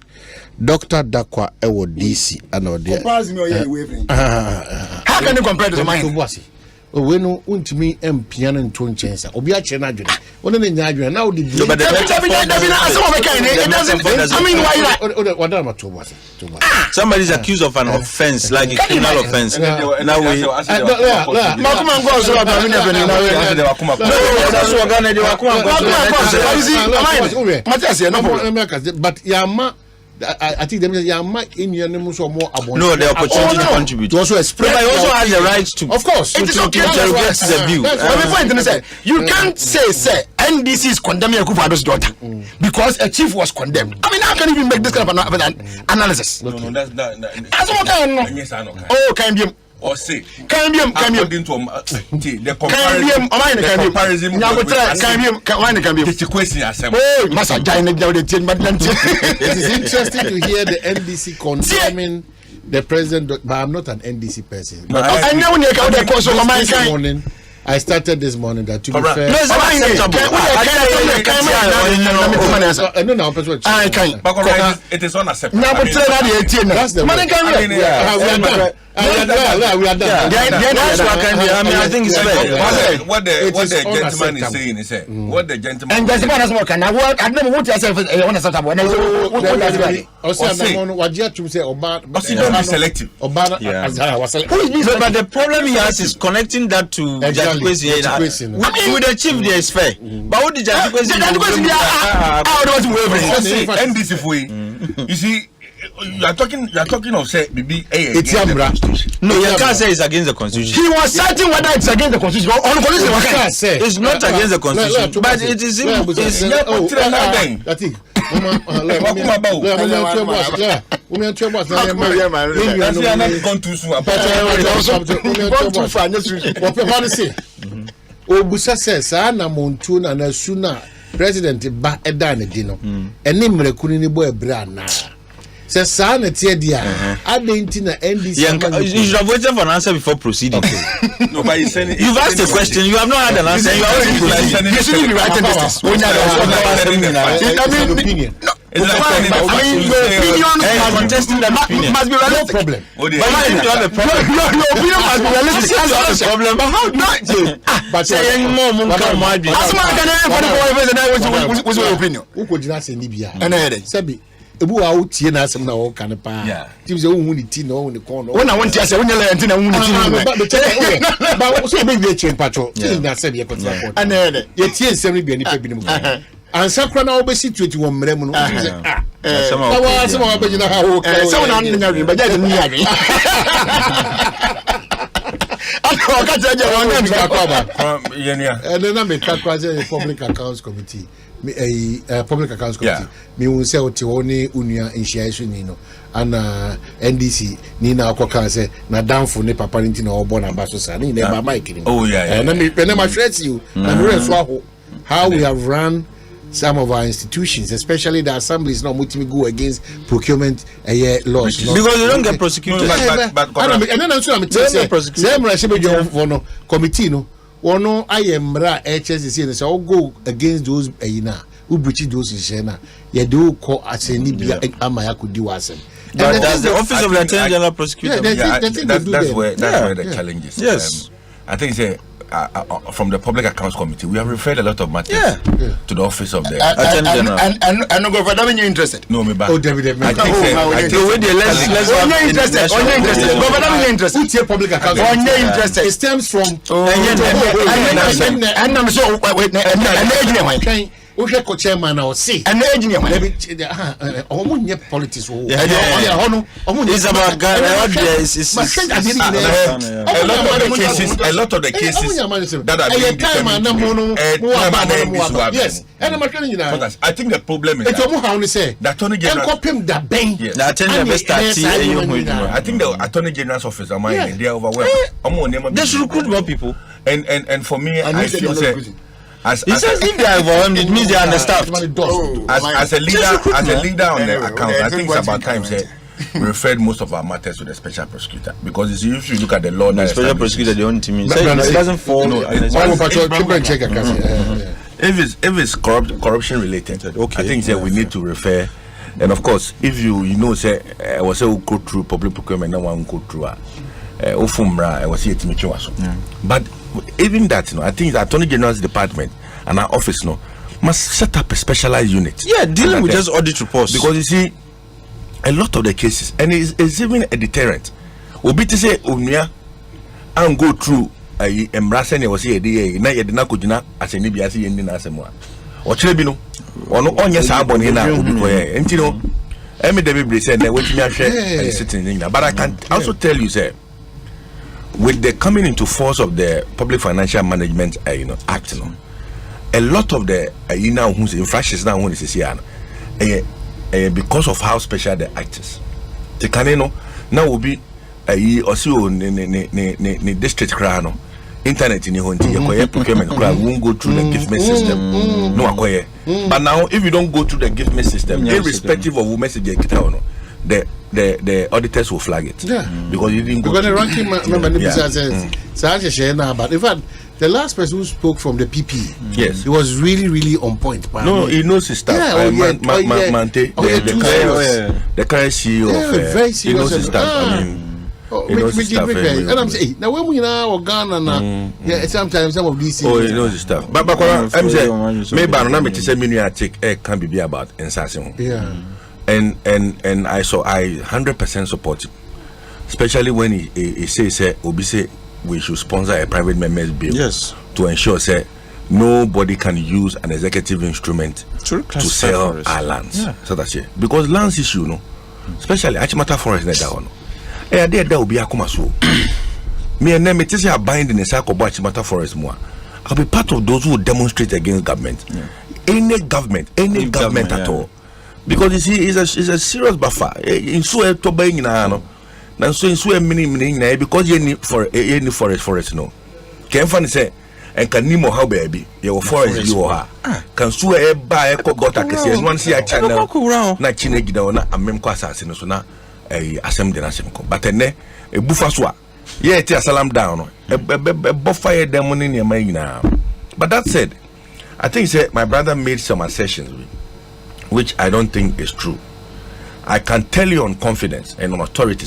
Speaker 1: Dr. Dakwa Ewo DC and
Speaker 2: how can you compare to mine?
Speaker 1: We know untimi piano and tone change. Obi a chena juna. One in the now the
Speaker 3: But the
Speaker 2: I mean, why
Speaker 3: somebody is accused of an offense, like a criminal offense. Now we
Speaker 1: but Yama, I think them Yama in your name so more about
Speaker 3: no the opportunity to contribute.
Speaker 1: To also express.
Speaker 3: But I also has the right to,
Speaker 1: of course,
Speaker 2: it is okay
Speaker 3: to the view.
Speaker 2: You can't say NDC is condemning Akufo-Addo's daughter because a chief was condemned. I mean, how can you even make this kind of an analysis?
Speaker 4: No, that's not.
Speaker 2: Oh, can you?
Speaker 4: Or say,
Speaker 2: can you?
Speaker 4: According to the comparison,
Speaker 1: it is interesting to hear the NDC condemning the president, but I'm not an NDC person. But this morning, I started this morning that to be fair.
Speaker 4: It is unacceptable.
Speaker 1: That's the we are done.
Speaker 3: I think it's fair.
Speaker 4: What the gentleman is saying is what the gentleman
Speaker 2: and gentleman has more can I never want yourself unacceptable.
Speaker 4: don't be selective.
Speaker 3: But the problem he has is connecting that to Ekosiisen. With the chief there is fair. But what did Ekosiisen
Speaker 4: NDC for you see. You are talking of say BB
Speaker 1: it's Yambra.
Speaker 3: No, you can't say it's against the constitution.
Speaker 2: He was certain whether it's against the constitution or
Speaker 3: it's not against the constitution, but it is
Speaker 1: President ba edane di no ene mrekuni ni bo ebra na se sa na tie dia adenti na NDC
Speaker 3: you should have waited for an answer before proceeding.
Speaker 4: No, but
Speaker 3: you've asked a question, you have not had an answer, you are already proceeding.
Speaker 2: You shouldn't be writing this.
Speaker 3: Your opinion must be realistic.
Speaker 1: No problem.
Speaker 3: But you seem to have a problem.
Speaker 2: Your opinion must be realistic.
Speaker 3: That's not a problem. But how not?
Speaker 1: But
Speaker 3: saying more Munkam.
Speaker 2: As much as what's your opinion?
Speaker 1: Who could not say Libya?
Speaker 2: And I had
Speaker 1: Sabi. Ebu a utie na asem na wo kan pa. Tim se wo hu ni ti na wo ni kon no.
Speaker 2: When I want to say when you learn to know
Speaker 1: but so be be change patro. Tin na say be ko tira ko.
Speaker 2: And I had
Speaker 1: ye tie nsem ni bi ni pa bi ni mu. Ansa kra na wo be situate wo mrem no.
Speaker 3: Some
Speaker 1: Na wa some wa be gina ha wo ka.
Speaker 2: someone on the nya but just me ade. Akọ ka je won na mi ka kwa ba.
Speaker 1: And then I make a public accounts committee. Public accounts committee. Me will say oti oni unia initiation ni no. And NDC ni na akoka say na danfo ne papa nti na obo na baso sa ni na mama ikini.
Speaker 4: Oh yeah.
Speaker 1: And me share you. And we so how we have run some of our institutions, especially the assemblies, not multi go against procurement laws.
Speaker 3: Because you don't get prosecuted.
Speaker 1: But and then I'm saying same committee no. Ono ayemra HSC say go against those who breach those in China. You do call aseni bia amaya kudi wasem.
Speaker 3: But that's the office of the Attorney General Prosecutor.
Speaker 4: That's where the challenge is.
Speaker 3: Yes.
Speaker 4: I think say from the Public Accounts Committee, we have referred a lot of matters to the office of the
Speaker 2: Attorney General. And no go for that when you're interested.
Speaker 4: No, me back.
Speaker 1: Oh, David,
Speaker 4: I think
Speaker 3: let's
Speaker 2: you're interested. Go for that when you're interested.
Speaker 1: Who's your public account?
Speaker 2: You're interested.
Speaker 1: It stems from.
Speaker 2: And I'm so wait.
Speaker 1: Okay, co-chairman or see.
Speaker 2: And the engineer.
Speaker 1: Politics.
Speaker 3: It's about
Speaker 4: a lot of the cases that are being determined.
Speaker 1: Yes,
Speaker 4: I think the problem is that the Attorney General. I think the Attorney General's office are mine. They are overwhelmed.
Speaker 3: They should recruit more people.
Speaker 4: And for me, I feel that.
Speaker 3: He says if they are overwhelmed, it means they are understaffed.
Speaker 4: As a leader on the account, I think it's about time we referred most of our matters to the special prosecutor, because if you look at the law,
Speaker 3: the special prosecutor, the only team, it doesn't fall.
Speaker 4: If it's corruption related, I think we need to refer. And of course, if you say I was say go through public procurement, no one go through I was here to but even that, I think the Attorney General's department and our office must set up a specialized unit.
Speaker 3: Yeah, dealing with just audit reports.
Speaker 4: Because you see, a lot of the cases, and it's even a deterrent. Obi to say Unia and go through a embracing was here na ye na kujina as a nibiasi yendi na asemwa. Or Chebino, or no on yes abon here now, and you know, Emmy David said that what you share sitting in. But I can also tell you, sir, with the coming into force of the Public Financial Management Act, a lot of the now who's infractions now when it's here, because of how special the act is. The caneno now will be also ne district crano internet in the procurement won't go through the giftment system. No acquire. But now if you don't go through the giftment system, irrespective of who message the auditors will flag it.
Speaker 1: Yeah.
Speaker 4: Because you didn't go.
Speaker 1: Because the ranking member says, but in fact, the last person who spoke from the PP,
Speaker 4: yes,
Speaker 1: he was really on point.
Speaker 4: No, he knows his stuff. Mante, the current CEO of
Speaker 1: very serious.
Speaker 4: he knows his stuff. I mean, he knows his stuff.
Speaker 1: And I'm saying, now when we now Ghana, sometimes some of these things.
Speaker 4: Oh, he knows his stuff. But I'm saying, maybe I'm not take can be about Ensasimo.
Speaker 1: Yeah.
Speaker 4: And I 100% support it, especially when he says Obi say we should sponsor a private members bill,
Speaker 3: yes,
Speaker 4: to ensure nobody can use an executive instrument to sell our lands.
Speaker 3: Yeah.
Speaker 4: So that's it. Because lands issue, especially Achimata Forest net down. There will be a so. Me and them it is a binding in Sakoba Achimata Forest more. I'll be part of those who demonstrate against government.
Speaker 3: Yeah.
Speaker 4: Any government at all. Because you see, it's a serious buffer. In so to buying na so in so many because you need for any forest no. Can funny say and can nimo how baby your forest you are. Can so e buy e got a one see a channel na chine gida na amem kwa asase no so na asem de na asem ko. But ene e buffer so yeah it salam down e buffer dem money near my na. But that said, I think my brother made some assertions which I don't think is true. I can tell you on confidence and on authority,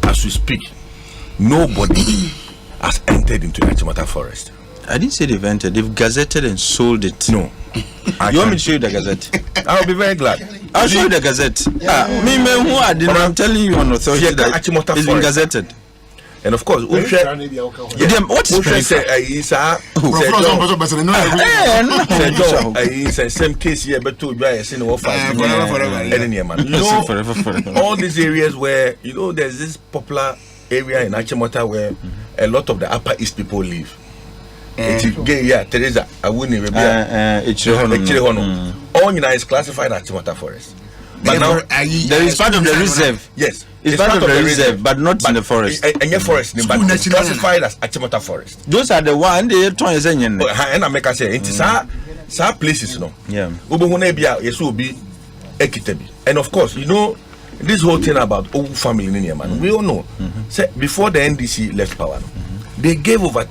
Speaker 4: as we speak, nobody has entered into the Achimota Forest.
Speaker 3: I didn't say they've entered, they've gazetted and sold it.
Speaker 4: No.
Speaker 3: You want me to show you the gazette?
Speaker 4: I'll be very glad.
Speaker 3: I'll show you the gazette. I'm telling you on authority that it's been gazetted.
Speaker 4: And of course,
Speaker 3: what is
Speaker 4: same case here, but all these areas where there's this popular area in Achimota where a lot of the Upper East people live. Teresa, I wouldn't even all is classified as Achimota Forest. But now
Speaker 3: there is part of the reserve.
Speaker 4: Yes,
Speaker 3: it's part of the reserve, but not in the forest.
Speaker 4: And your forest, but it's classified as Achimota Forest.
Speaker 3: Those are the one they turn
Speaker 4: and I make us say it is our places, no.
Speaker 3: Yeah.
Speaker 4: And of course, this whole thing about old family in man. We all know. Say before the NDC left power, they gave over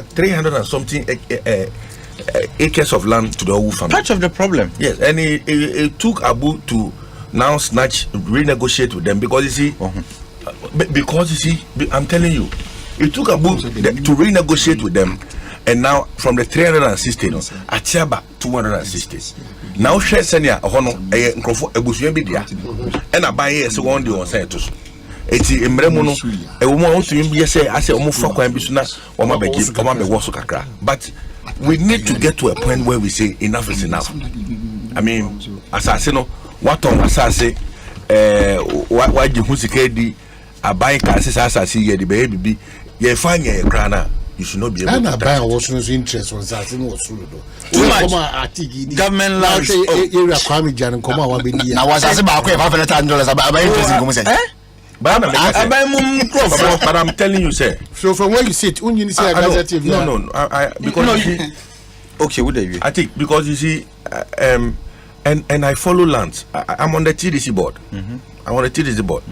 Speaker 4: 300 and something acres of land to the old family.
Speaker 3: Part of the problem.
Speaker 4: Yes, and it took Abu to now renegotiate with them because you see, I'm telling you, It took a book to renegotiate with them, and now from the 360 no, Atiaba 260. Now share senior hono nkrofo ebusuan bi dia. And abaye so one dey on say to so. Eti emremu no e wo mo to bi say ase o mo fa kwan bi so na o ma begi o ma be wo so kakra. But we need to get to a point where we say enough is enough. I mean, asase no what on asase wa jihu sikedi abai ka asase ye de be ye fanya ye krana. You should not be able to. And
Speaker 1: buy was no interest on that in was too
Speaker 3: much government lands.
Speaker 1: You are coming, Jan, and come on,
Speaker 2: now was as about $500 about
Speaker 4: but I'm telling you, sir.
Speaker 1: So from where you sit, when you say
Speaker 4: no, because
Speaker 3: okay, what are you?
Speaker 4: I think because you see, and I follow lands. I'm on the TDC board. I'm on the TDC board.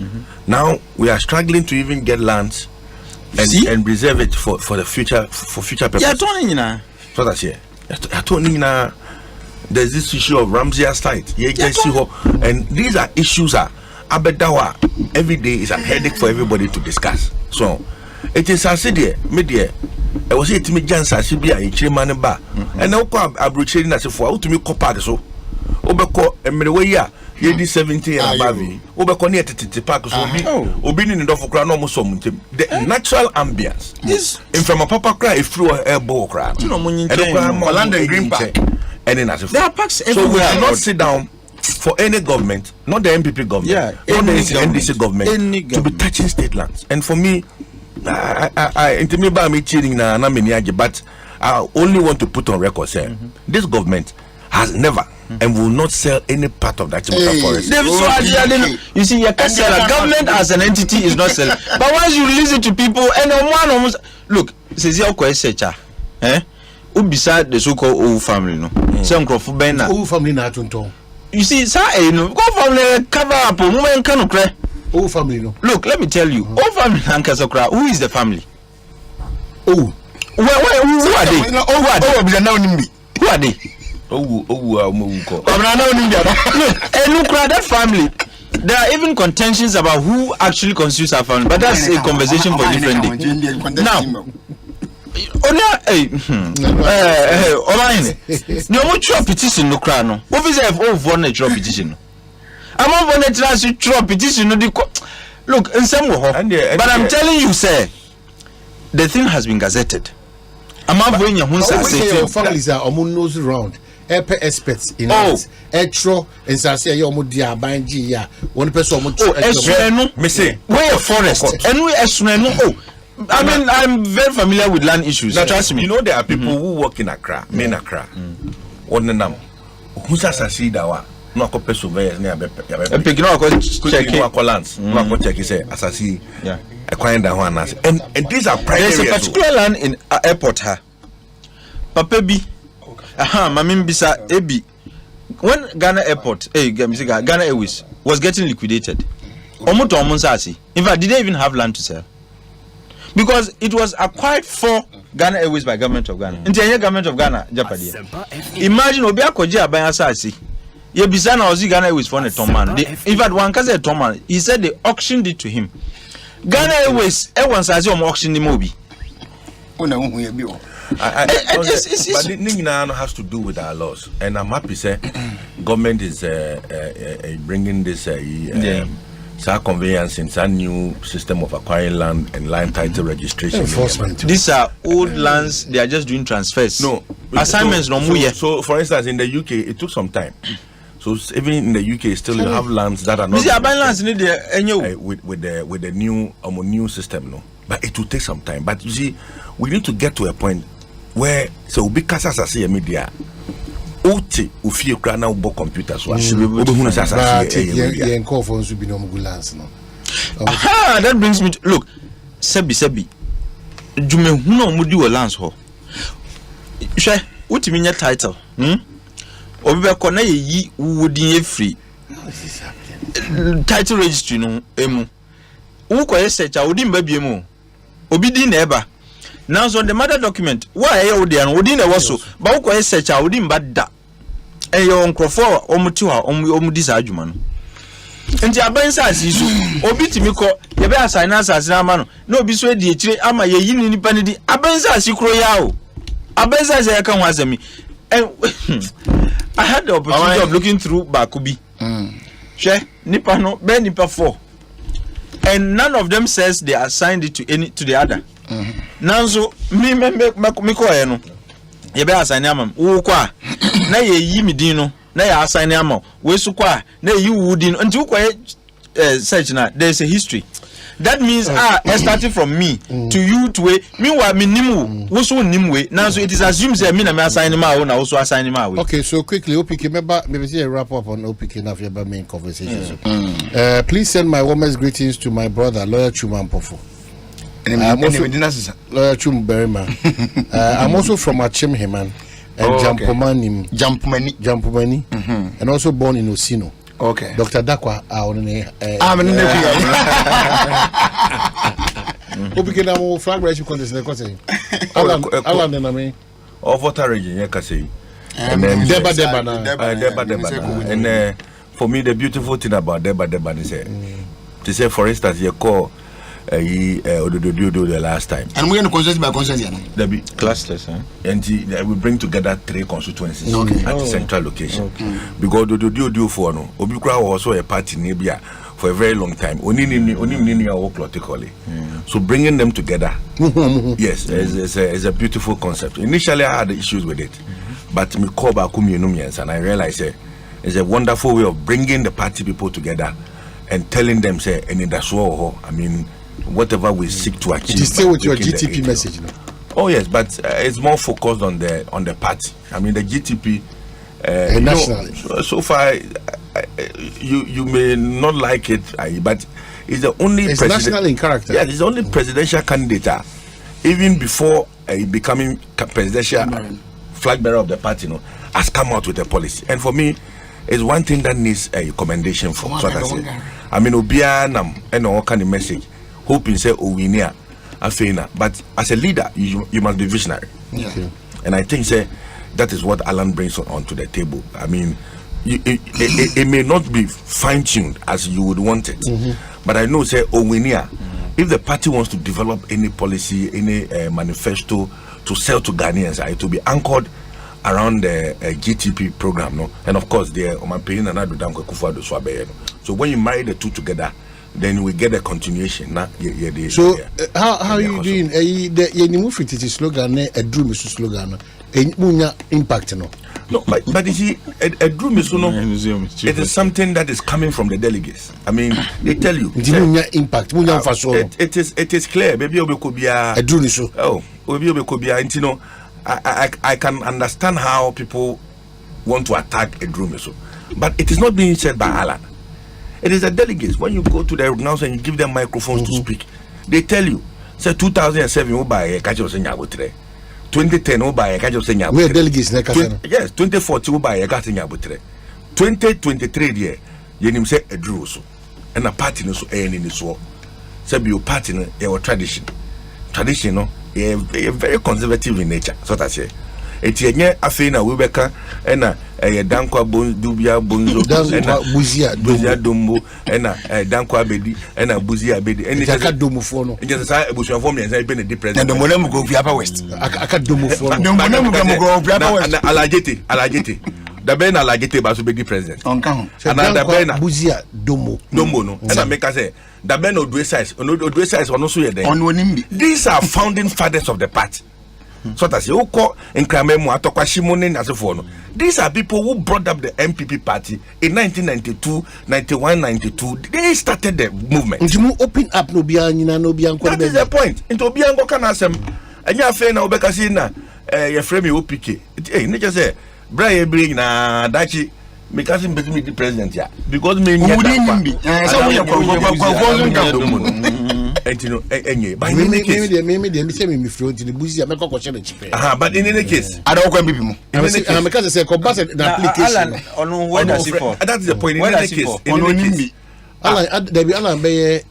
Speaker 4: Now we are struggling to even get lands. And reserve it for the future purposes.
Speaker 3: Yeah, Tony,
Speaker 4: so that's here. Tony, there's this issue of Ramsey site. And these are issues abedawa every day is a headache for everybody to discuss. So it is a city media. I was saying to me, Jansa Sibia in Chiman Bar, and now abroaching as if for out to me copper so Obeko Emereya. Yedi 70 and above. Obeko near to park so be in the crown almost some the natural ambience. Yes, in from a papa cry if through a bow cry. Land and Green Park. And then as if there are parks everywhere. So we cannot sit down for any government, not the MPP government, not the NDC government, to be touching state lands. And for me, I intimidate by me cheating na many, but I only want to put on record saying this government has never and will not sell any part of that forest.
Speaker 3: You see, you can't sell a government as an entity is not selling. But once you listen to people and one almost look, says your question, who beside the so-called old family, no, some crop bena
Speaker 1: old family na tunto.
Speaker 3: You see, sir, no, go family cover up, woman cannot cry.
Speaker 1: Old family, no.
Speaker 3: Look, let me tell you, old family and Kasokra, who is the family?
Speaker 1: Oh,
Speaker 3: who are they? Who are they?
Speaker 4: Look,
Speaker 3: that family. There are even contentions about who actually constitutes our family, but that's a conversation for a different day. Now, no petition no cry no. What is have all petition? I'm on petition no. Look, in some way, but I'm telling you, sir, the thing has been gazetted. I'm not going your
Speaker 1: families are almost around. Experts in etro and say you almost dia banji ya one person me
Speaker 3: say where forest and we I mean I'm very familiar with land issues. Trust me.
Speaker 4: You know there are people who work in Accra, main Accra. On the name who sasasi dawa no akope surveyors near
Speaker 3: pick no
Speaker 4: check lands no akọ check say asasi acquiring that one and these are private areas.
Speaker 3: There's a particular land in airport ha Papa B Mamim Bisa Ebi. When Ghana Airport, Ghana Airways was getting liquidated, Omoto Omonsasi, in fact, did they even have land to sell? Because it was acquired for Ghana Airways by government of Ghana. Interior government of Ghana, Japadia. Imagine Obia Koja by Asasi. Yebisana was Ghana Airways for a Toman. In fact, one cousin Toman, he said they auctioned it to him. Ghana Airways, everyone says you auction the movie.
Speaker 4: But the has to do with our laws, and I'm happy say government is bringing this conveyance in some new system of acquiring land and land title registration.
Speaker 1: Enforcement.
Speaker 3: These are old lands; they are just doing transfers.
Speaker 4: No
Speaker 3: assignments.
Speaker 4: So, for instance, in the UK, it took some time. So even in the UK, still you have lands that are not with the new system, no. But it will take some time. But you see, we need to get to a point where so because as I say media oti ufie kra na ubo computers wa obehunu sasa
Speaker 1: ye call for so be no ambulance no.
Speaker 3: That brings me to, look sebi jumehunu omudi wo lance ho hwe wotimi nya title obi be ko na yi wodin ye free title registry no emu wo ko research a wodin ba biemu obi din na eba. Now, so on the mother document, why are you there? Within a was so, but who search out within bad da. And your uncle for Omutua, Omudis argument. nti abensa asisu obi timi ko ye be assign asase na ma no na obi so edi ekire ama ye yi ni nipa ni di abensa asikro ya o abensa say ka ho asemi I had the opportunity of looking through Bakubi. She nipa no be nipa 4 and none of them says they assigned it to the other. Nanzo me ko e no ye be assign am wo kwa na ye yi mi din no na ya assign am we su kwa na yi wu din nti wo kwa search na there is a history. That means starting from me to you to way. Meanwhile, me nimu, also nimwe. Now, so it is assumed that me na me assign him out, also assign him out. Okay, so quickly, OPK, maybe see a wrap up on OPK now for your main conversation. Please send my warmest greetings to my brother, Lawyer Chuma Mpofo. Lawyer Chum Berryman. I'm also from Achim Heman and Jampomani, and also born in Osino. Okay. Dr. Dakwa Opike na mo flag race contest na kote. Alan na me. Of water region ya kase. And then Deba na. And for me the beautiful thing about Deba is to say for instance you call Odododo the last time. And we are consensus by consensus. There be classless, and we bring together 3 constituencies at the central location. Because Odododo for no, Obikra was also a party in Libya for a very long time. Only politically. So bringing them together, yes, is a beautiful concept. Initially, I had issues with it, but me call back and I realized it's a wonderful way of bringing the party people together and telling them say, and that's all. I mean, whatever we seek to achieve. It is still with your GTP message, no? Oh yes, but it's more focused on the party. I mean, the GTP. Nationally. So far, you may not like it, but it's the only. It's national in character. Yeah, it's the only presidential candidate, even before becoming presidential flag bearer of the party, has come out with a policy. And for me, it's one thing that needs a commendation for. So I mean, Obianam and all kind of message, hoping say Owinia, Afena. But as a leader, you must be visionary. Yeah. Okay. And I think say that is what Alan brings onto the table. I mean, it may not be fine-tuned as you would want it, but I know say Owinia, if the party wants to develop any policy, any manifesto to sell to Ghanaians, it will be anchored around the GTP program, no? And of course, the Omampin and Akufo-Addo Swabe. So when you marry the two together, then we get a continuation. So how are you doing? The move it is slogan, a drum slogan, impact, no? No, but you see, a drum is it is something that is coming from the delegates. I mean, they tell you impact. It is clear. Maybe could be a drum. Oh, maybe could be a I can understand how people want to attack a drum, but it is not being said by Alan. It is the delegates. When you go to the announcer and you give them microphones to speak, they tell you, say 2007 we buy a catch of Senyabutre, 2010 we buy a catch of Senyabutre. Where delegates? Yes, 2014 we buy a catch of Senyabutre, 2023 year, you say a drew so, and a party no so any so. Say be your party your tradition, no. Very conservative in nature, so that's it. It's a afena we beka and a dankwa dubia bonzo and a buzia dombo and a dankwa bedi and a buzia bedi and it's a domofono. It just a bush of women has been a different and the monam go Piapa West. I can domofono. No monam go Piapa West. Alageti. The Ben Alageti basu be the president. On count. And the Ben buzia domo no. And I make us say the Ben of Dwe size on also there. These are founding fathers of the party. So that's you call in Kramemo Atokwa Shimone as a phone. These are people who brought up the MPP party in 1992, 91, 92. They started the movement. Open up that is the point. Into Bianco Canasem and your friend Obekasina, your friend OPK. Hey, nature say, Brian bring na Dachi. Because him be the president, yeah. Because me but in any case, but in any case, I don't want people. Because I say, application. Where does it fall? That's the point. In any case, Alan, there be Alan, hey,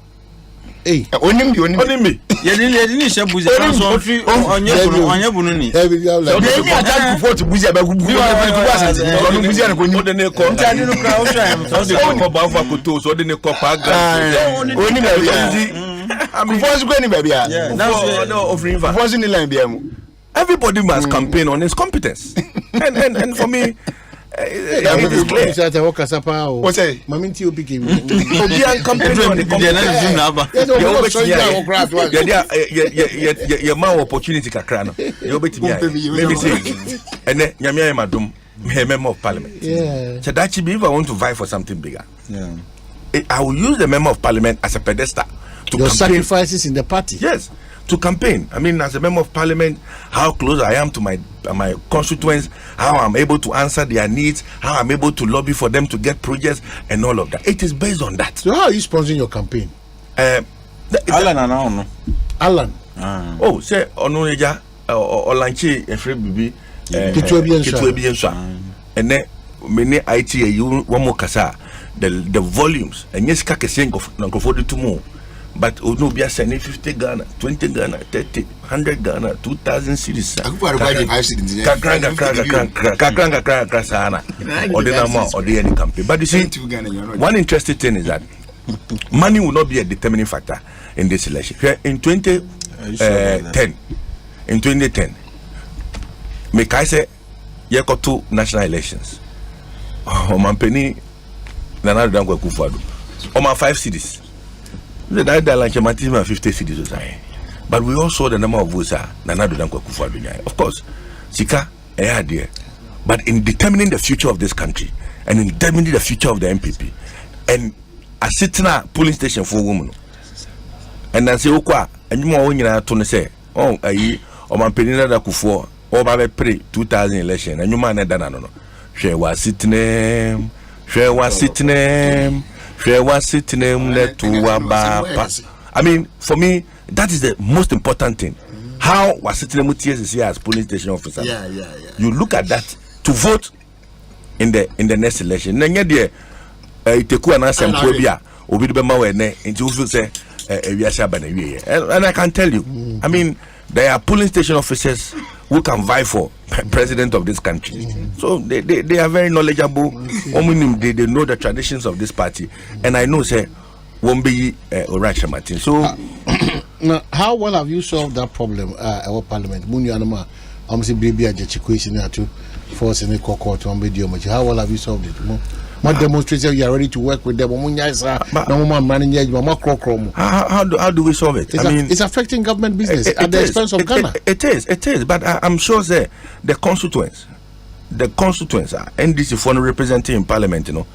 Speaker 3: only me. Yedini shebuzi so fi onye bunu ni.
Speaker 2: Dey me attack before to buzi abagu buzi no buzi an ko ni
Speaker 4: de ne ko
Speaker 3: ntade no kra o hwa
Speaker 4: so de ko ba fa ko to so de ne ko pa ga
Speaker 2: oni ba Akufo-Addo go ni ba bia
Speaker 4: no offering va
Speaker 2: Akufo-Addo ni line bia mu.
Speaker 4: Everybody must campaign on his competence. and for me, it is clear.
Speaker 2: What's say?
Speaker 1: Maminti Obiki.
Speaker 4: Obi an campaign on the competence. Your man opportunity kakra no. You betimi. Maybe say. And then nyamia madum member of parliament.
Speaker 1: Yeah.
Speaker 4: So that should be if I want to vie for something bigger.
Speaker 3: Yeah.
Speaker 4: I will use the member of parliament as a pedestal to
Speaker 1: Your
Speaker 4: campaign.
Speaker 1: sacrifices in the party.
Speaker 4: Yes, to campaign. I mean, as a member of parliament, how close I am to my constituents, how I'm able to answer their needs, how I'm able to lobby for them to get projects, and all of that. It is based on that.
Speaker 1: So how are you sponsoring your campaign?
Speaker 3: Alan no.
Speaker 1: Alan.
Speaker 4: Oh, say Onuneja Olanchi Efre Bibi
Speaker 1: Kitwe
Speaker 4: bi enso. And then many IT you one more kasa the volumes and yes ka kese Akufo-Addo to more. But no be sending 50 Ghana, 20 Ghana, 30, 100 Ghana, 2,000 cities. But you see, one interesting thing is that money will not be a determining factor in this election. In 2010, make I say, you got 2 national elections. Mampeni, Nana Akufo-Addo. Oma 5 cities. The like 50 cities, but we all saw the number of votes. Of course, Sika, idea. But in determining the future of this country and in determining the future of the MPP, and a sitting polling station for women, and I say, Okwa, and you more to say, oh, or my penina da Akufo, or by pre 2000 election, and you man that no. She was sitting, I mean, for me, that is the most important thing. How was sitting as police station officer?
Speaker 2: Yeah.
Speaker 4: You look at that to vote in the next election. Then and I can tell you, I mean, there are polling station officers who can vie for president of this country. So they are very knowledgeable. They know the traditions of this party. And I know, say, won't be Oracha Martin. So
Speaker 1: now, how well have you solved that problem our parliament? Munyanama, I'm saying baby at the Ekosiisen to force in a court on video. How well have you solved it? What demonstration you are ready to work with them? How
Speaker 4: do we solve it?
Speaker 1: It's affecting government business at the expense of Ghana.
Speaker 4: It is. But I'm sure the constituents are NDC for representing in parliament. You know,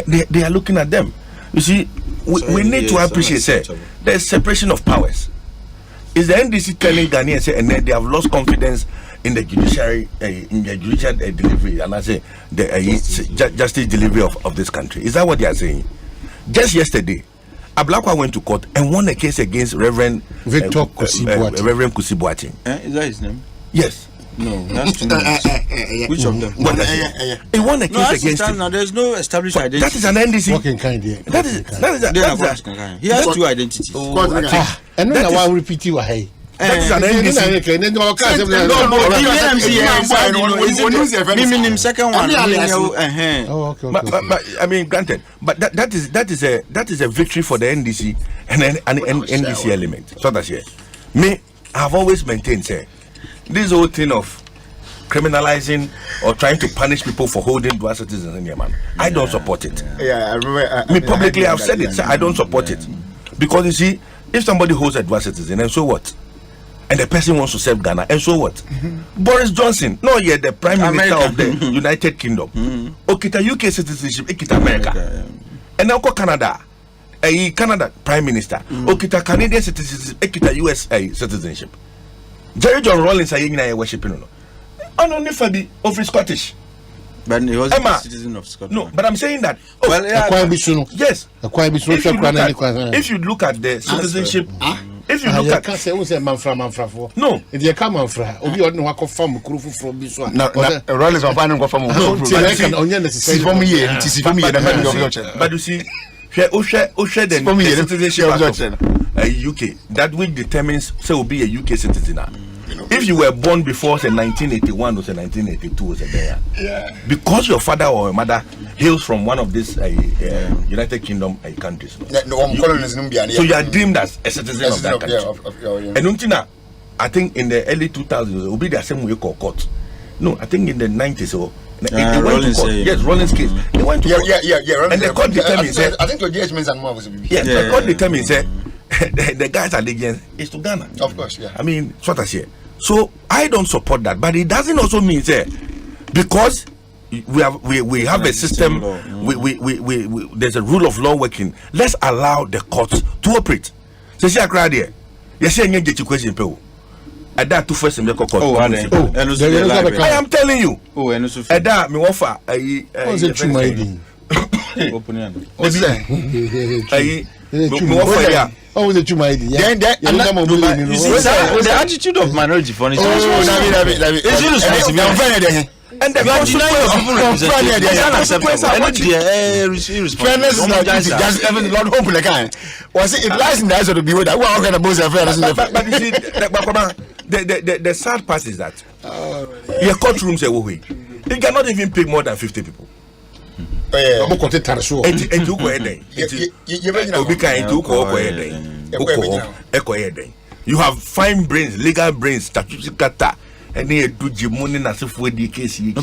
Speaker 4: they are looking at them. You see, we need to appreciate there's separation of powers. Is the NDC telling Ghanaians and then they have lost confidence in the judiciary, in the judicial delivery, and I say the justice delivery of this country? Is that what they are saying? Just yesterday, Ablakwa went to court and won a case against Reverend
Speaker 1: Victor
Speaker 4: Kusi-Boateng.
Speaker 3: Is that his name?
Speaker 4: Yes.
Speaker 3: No, that's two names. Which of them?
Speaker 4: He won a case against him.
Speaker 3: Now there's no established identity.
Speaker 4: That is an NDC.
Speaker 1: That is
Speaker 3: he has two identities.
Speaker 1: And then I will repeat you. Hey.
Speaker 4: That is an NDC.
Speaker 3: Second one.
Speaker 4: But I mean, granted, but that is a victory for the NDC and an NDC element. So that's it. Me, I've always maintained, say, this whole thing of criminalizing or trying to punish people for holding dual citizens in Yemen, I don't support it.
Speaker 2: Yeah, I remember.
Speaker 4: Publicly, I've said it. I don't support it because you see, if somebody holds a dual citizen, and so what? And the person wants to serve Ghana, and so what? Boris Johnson, no, yet the Prime Minister of the United Kingdom, Okita UK citizenship, Okita America, and now Canada, Canada Prime Minister, Okita Canadian citizenship, Okita US citizenship. Jerry John Rawlings are in worshiping. Only Fabi of Scottish.
Speaker 3: But he was a citizen of Scotland.
Speaker 4: No, but I'm saying that. Yes. If you look at the citizenship, if you look at no,
Speaker 1: if you come on fra, obi odno wako farm kurufu from this one.
Speaker 2: No, Rawlings are finding go farm.
Speaker 4: But you see, the citizenship. UK, that which determines say will be a UK citizen. If you were born before say 1981 or say 1982 or say there, because your father or mother hails from one of these United Kingdom countries, so you are deemed as a citizen of that country. And Untina, I think in the early 2000s, it will be the same way called court. No, I think in the 90s or.
Speaker 3: Rollins,
Speaker 4: yes, Rollins case. They went to court. And the court determines.
Speaker 2: I think your judgments and more was.
Speaker 4: Yes, the court determines the guy's allegiance is to Ghana.
Speaker 2: Of course, yeah.
Speaker 4: I mean, it's what I say. So I don't support that, but it doesn't also mean because we have a system. We there's a rule of law working. Let's allow the courts to operate. So see, I cried here. You say you get your question, Peo. At that two first in the court. I am telling you. At that me offer
Speaker 1: what's it you my Oh, was it you my idea?
Speaker 3: The attitude of minority furniture.
Speaker 4: And the
Speaker 2: fairness is not just even Lord open the kind. Was it lies in the eyes of the people that we're going to both fairness?
Speaker 4: But you see, the sad part is that your courtrooms are way. They cannot even pick more than 50 people. You have fine brains, legal brains, statistical data. And they do Jimoni Nasifu DKC.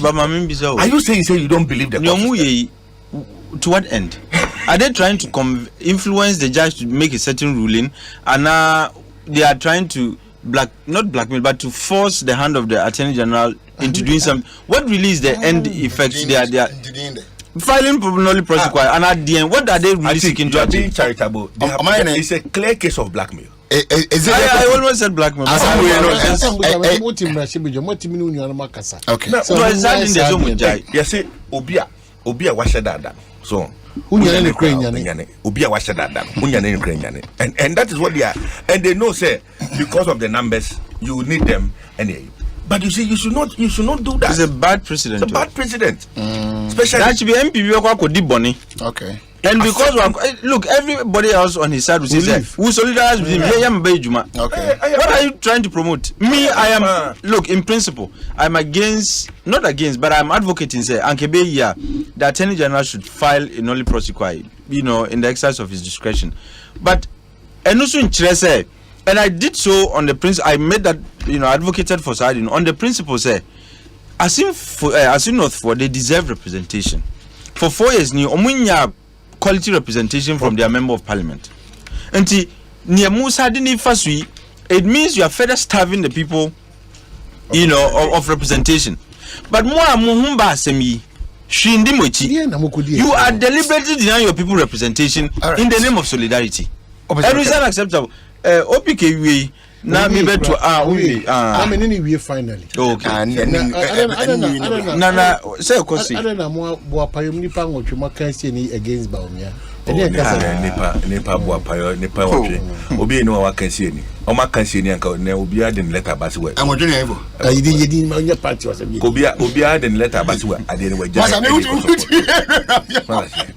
Speaker 4: Are you saying you don't believe the
Speaker 3: to what end? Are they trying to influence the judge to make a certain ruling, and they are trying to not blackmail, but to force the hand of the Attorney General into doing something? What really is the end effect? They are filing probably prosecutor, and at the end, what are they really seeking to achieve?
Speaker 4: Being charitable. It's a clear case of blackmail.
Speaker 3: I always said blackmail.
Speaker 2: Okay.
Speaker 4: You say Obia washed that. So and that is what they are. And they know, say, because of the numbers, you need them anyway. But you see, you should not do that.
Speaker 3: It's a bad precedent.
Speaker 4: It's a bad precedent. Especially
Speaker 3: that should be MPB. Okay. And because look, everybody else on his side will say, "We solidarize with him." Okay. What are you trying to promote? Me, I am. Look, in principle, I'm not against, but I'm advocating. Say, the Attorney General should file a nolli prosequi, in the exercise of his discretion. But and also in Chile, and I did so on the principle. I made that, advocated for side on the principle. Say, as if North for they deserve representation. For 4 years, quality representation from their member of parliament. And it means you are further starving the people, of representation. But you are deliberately denying your people representation in the name of solidarity. And it's unacceptable. OPK now me bet to
Speaker 1: I mean anyway finally.
Speaker 3: Okay.
Speaker 1: Nana say Okosi. I don't know more payum nipa nwotwema kan sie ni against Baumia.
Speaker 4: Nipa boa payo nipa nwotwe. Obi eni wa kan sie ni. O ma kan sie ni anka na obi a den letter basi we.
Speaker 2: Amodwe na evo.
Speaker 1: Yedi ma nya party was be.
Speaker 4: Obi a den letter basi we ade ni we ja.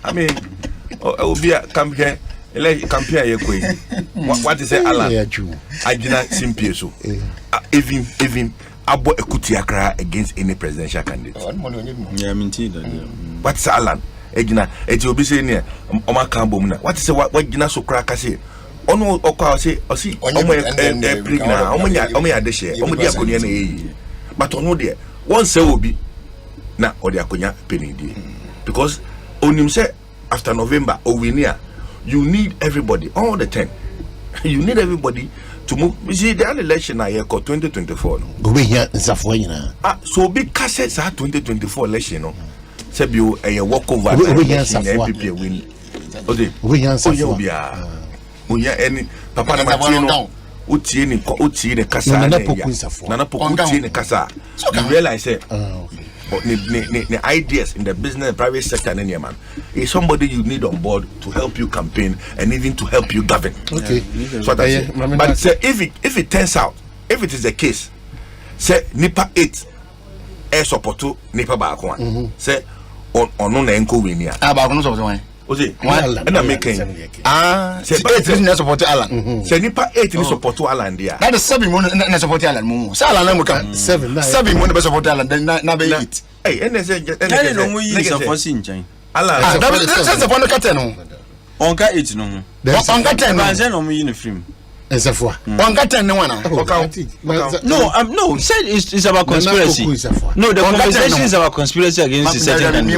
Speaker 4: I mean obi a come here. Compare what is Alan? Agina Simpie so even abo ekutiakra against any presidential candidate. What's Alan? Agina Etiobi say near Oma Kambom na. What is what Gina so crack say? Ono okwa say osi omo prigna omo ya de share omo dia konia na yi. But ono there one say obi na odi akonya penny die. Because onim say after November owinia you need everybody all the time. You need everybody to move. You see, the election I called 2024. So big cassettes 2024 election. No, say you a walkover. MPP win. Any Papa Martino. Uti ni kasa. Nana pokuti ni kasa. You realize the ideas in the business and private sector and any man is somebody you need on board to help you campaign and even to help you govern.
Speaker 1: Okay.
Speaker 4: So that is but say if it turns out, if it is the case, say Nipa 8 air support to Nipa back one. Say on no enko winia.
Speaker 2: Back no support one.
Speaker 4: Ozi,
Speaker 2: Alan.
Speaker 4: and I'm making.
Speaker 2: Say 8 is support Alan.
Speaker 4: Say nipa 8 ni support Alan dia.
Speaker 2: That is 7 money na support Alan mo. Say Alan mo come. 7 money be support Alan then na be 8.
Speaker 4: Hey, and say
Speaker 3: no mo yi support sin chan.
Speaker 4: Alan.
Speaker 2: That support no captain no.
Speaker 3: Onka 8 no ho.
Speaker 2: Onka 10 no.
Speaker 3: Banze no mo yi no film.
Speaker 2: Esafua. Onka 10 no one.
Speaker 3: No, said it's about conspiracy. No, the conversation is about conspiracy against the certain country.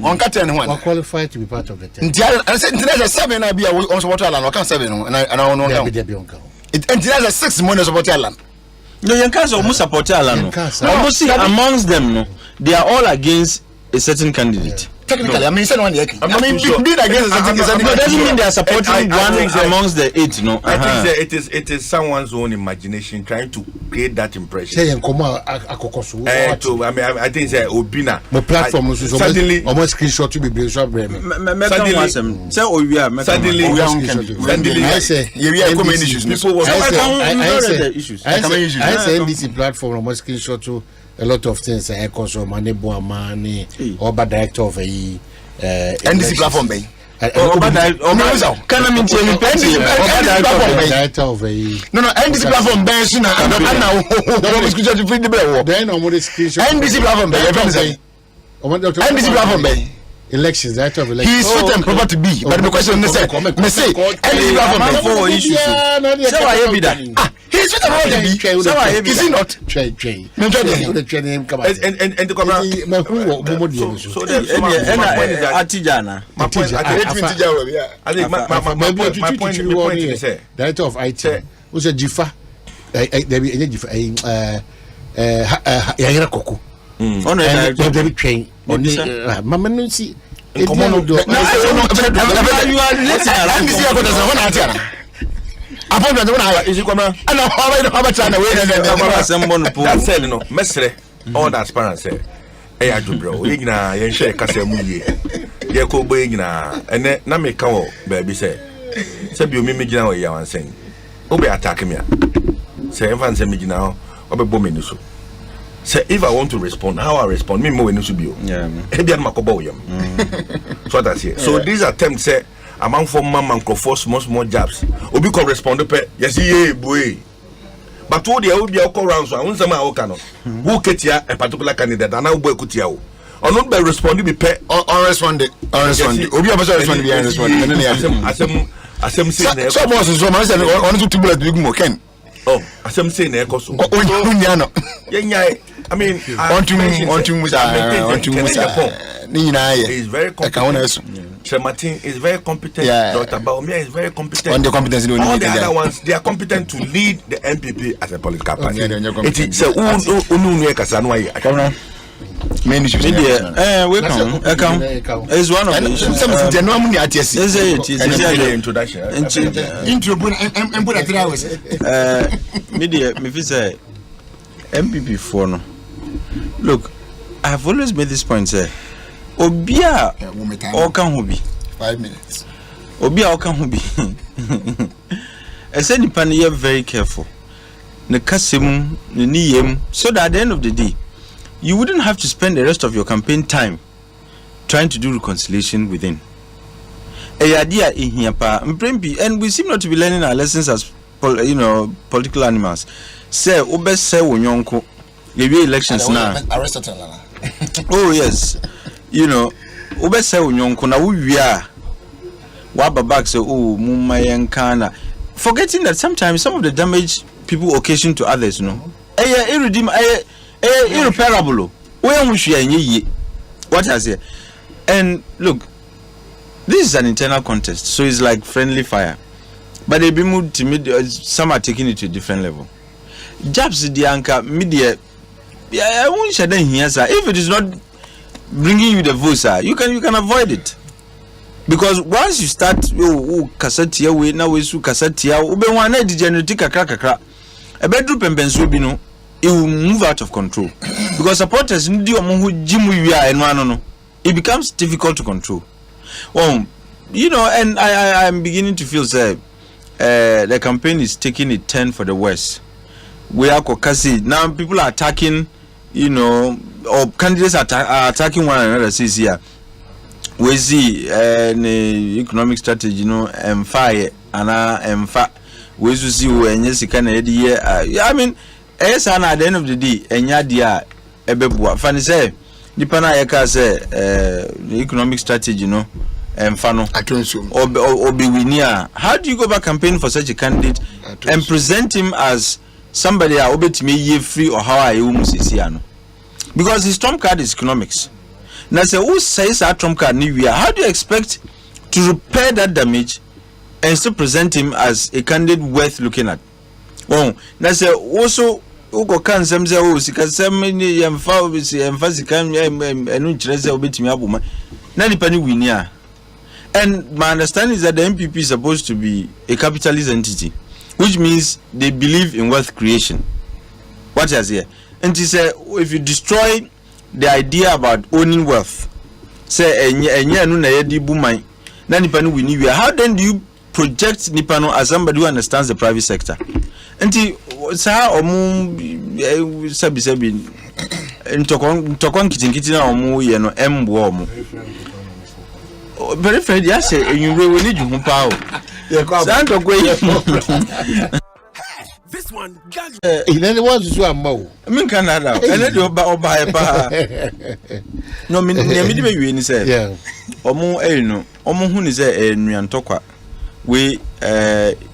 Speaker 2: Onka 10 no one.
Speaker 1: We're qualified to be part of the 10.
Speaker 2: I said there's 7 na be on support Alan. I can 7 no and I don't know. It there's 6 money support Alan.
Speaker 3: No, Yankas almost support Alan. Almost amongst them, no, they are all against a certain candidate.
Speaker 2: Technically, no. I mean, did against a certain candidate.
Speaker 3: No, doesn't mean they are supporting one amongst the 8. No,
Speaker 4: I think it is someone's own imagination trying to create that impression.
Speaker 1: Say Akokosu.
Speaker 4: I think it's Obina.
Speaker 1: My platform
Speaker 4: suddenly
Speaker 1: almost screenshot to be blue.
Speaker 3: Suddenly,
Speaker 1: I say NDC platform almost screenshot to a lot of things. Ekosise money, Oba director of a
Speaker 2: NDC platform bay.
Speaker 1: Director of a
Speaker 2: no NDC platform bay. Then NDC platform bay. NDC platform bay. Elections, director of elections. He is fit and proper to be, but the question is, me say, NDC platform
Speaker 3: for issues. So I be that.
Speaker 2: He is fit and proper to be. So I is he not?
Speaker 1: Trey.
Speaker 4: And the camera. So
Speaker 3: Atijana.
Speaker 4: My point is
Speaker 1: director of IT. Who's a Jifa? There be a Jifa. Yahira Koko. There be train. Mama no see.
Speaker 2: Come on, you are listening. Upon the one is you come and how much I know.
Speaker 4: That said, no, Mestre, all that parents say, hey, I do, bro. Igna, yen share Cassamu ye. Yako Bigna, and then Namiko, baby say. Sabu Mimigina or Yawan saying, Obe attacking me. Say, Evan send me now, or be booming. Say, if I want to respond, how I respond, me more in Subio. Yeah, Edian Macoboyam. So that's it. So these attempts say, among for man for small jobs. Obi correspond to yes, ye boy. But what the old be rounds, I want some okano. Who ketia a particular candidate and now boy kutiao. Or not by responding be pay or responded. Obi also responded. Asem say
Speaker 2: so much so much on to bullet big mo ken.
Speaker 4: Oh, asem say na ekoso. I mean, is very competent. Martin is very competent. Dr. Baumia is very competent.
Speaker 2: On the competence,
Speaker 4: all the other ones, they are competent to lead the MPP as a political party. It's is one of the introduction. MPP for no. Look, I have always made this point, sir. Obia Okan Hobi.
Speaker 2: 5 minutes.
Speaker 4: Obia Okan Hobi. I said, you're very careful. Ne kasim, ne niyem, so that at the end of the day, you wouldn't have to spend the rest of your campaign time trying to do reconciliation within. And we seem not to be learning our lessons as political animals. Say, Obe say Wonyonko, the elections now. Oh yes, Obe say Wonyonko na we are. Waba back say oh Mumayankana, forgetting that sometimes some of the damage people occasion to others, irreparable. What I say, and look, this is an internal contest, so it's like friendly fire, but they be moved to some are taking it to a different level. Jobs the anchor media. I won't share them here, sir. If it is not bringing you the vote, sir, you can avoid it. Because once you start cassette we now we su cassette ube wana degenerate kakra a bedroom pembensubino, it will move out of control. Because supporters need you and it becomes difficult to control. And I'm beginning to feel that the campaign is taking a turn for the worse. We are Kokasi. Now people are attacking, or candidates are attacking one another. Says here,
Speaker 3: we see the economic strategy no fire ana emfa we see we sika na year. I mean at the end of the day enya dia ebebua fani say nipa na yeka say the economic strategy no emfa no obi winia. How do you go back campaign for such a candidate and present him as somebody a obetime ye free or how are you musisi ano? Because his trump card is economics. Now say who says that trump card new year? How do you expect to repair that damage and still present him as a candidate worth looking at? Oh, now say also uko kan sem say o sika sem ni yemfa obisi yemfa sika enu nkyere say obetimi aboma na nipa ni wini a. And my understanding is that the MPP is supposed to be a capitalist entity, which means they believe in wealth creation. What is here? And he said, if you destroy the idea about owning wealth, say how then do you project Nipano as somebody who understands the private sector? And he said, very fair, yes, you will need you power.
Speaker 1: This one, in any one is one more.
Speaker 3: I mean, Canada, and then you buy a bar. No, me, you say, yeah, or more, no, or more, who is a Nyan Tokwa. We,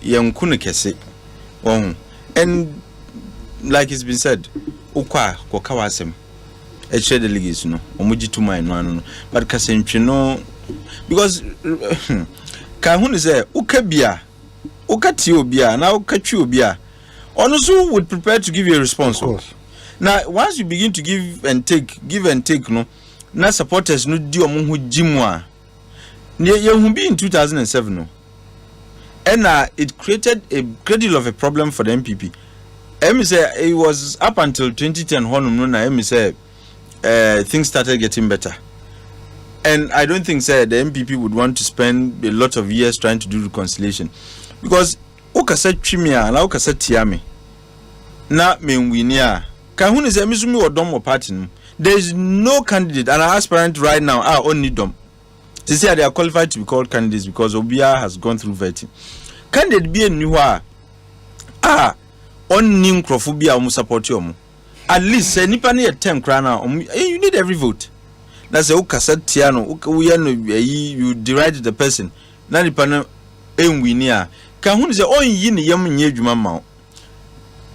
Speaker 3: young Kunakese. Oh, and like it's been said, Ukwa, Kokawasem, a shed delegation, no, Omuji to mine, no, but Casemchino. Because Kahun is a Ukabia, Ukatiobia, now Kachuobia. Also would prepare to give you a response. Now, once you begin to give and take, no, now supporters no do among Jimwa. You be in 2007, no, and it created a great deal of a problem for the MPP. Say it was up until 2010, Honum, say things started getting better. And I don't think the MPP would want to spend a lot of years trying to do reconciliation. Because Okasa Chimia and Okasa Tiame na menwinia. Kahun is a Mizumi or Dom or party. There is no candidate and an aspirant right now are only Dom. They say they are qualified to be called candidates because Obia has gone through vetting. Candidate be a new on nim crofobia or support you. At least say Nipani at 10 krana. You need every vote. That's a Okasa Tiano, you deride the person. Nani pana enwinia. Kahun is on yin yam nye juma mao.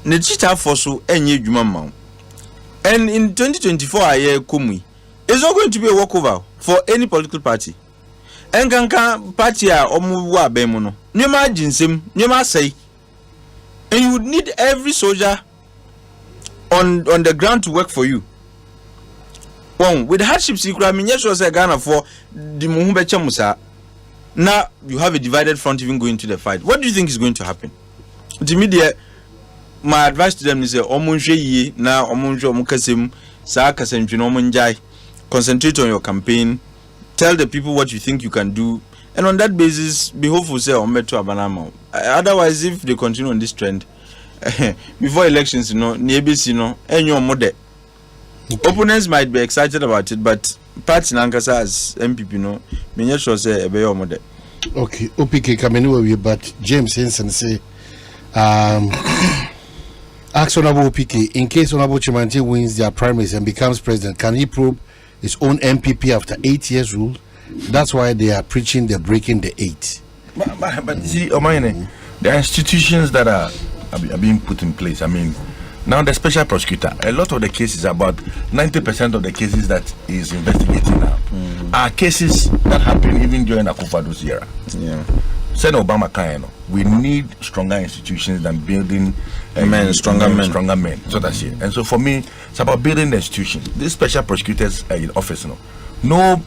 Speaker 3: Nechita fosu enye juma mao. And in 2024 aye kumwi. It's not going to be a walkover for any political party. And kanka party a omu wa bemono. Nyema jinsem, nyema say. And you would need every soldier on the ground to work for you. With hardships, you could mean yes was a Ghana for the Muhumbecha Musa. Now you have a divided front even going to the fight. What do you think is going to happen? To me, my advice to them is Omunje now Omunjo Mukasim, Sakasem Jinomunjai. Concentrate on your campaign, tell the people what you think you can do, and on that basis be hopeful say Ometo Abanama. Otherwise, if they continue on this trend, before elections, any more. Okay. Opponents might be excited about it, but party Nankasa as MPP, me sure say a better model.
Speaker 1: Okay, OPK coming over, but James Henson say, ask Honorable OPK, in case Honorable Chimanti wins their primaries and becomes president, can he probe his own MPP after 8 years rule? That's why they are preaching they're breaking the 8.
Speaker 4: But see, Omayene, there are institutions that are being put in place. I mean, now the special prosecutor, a lot of the cases, about 90% of the cases that is investigating now, are cases that happened even during Akufo-Addo's era.
Speaker 3: Yeah.
Speaker 4: Said Obama Kayano, we need stronger institutions than building
Speaker 3: stronger
Speaker 4: men. So that's it. And so for me, it's about building the institution. This special prosecutors in office, no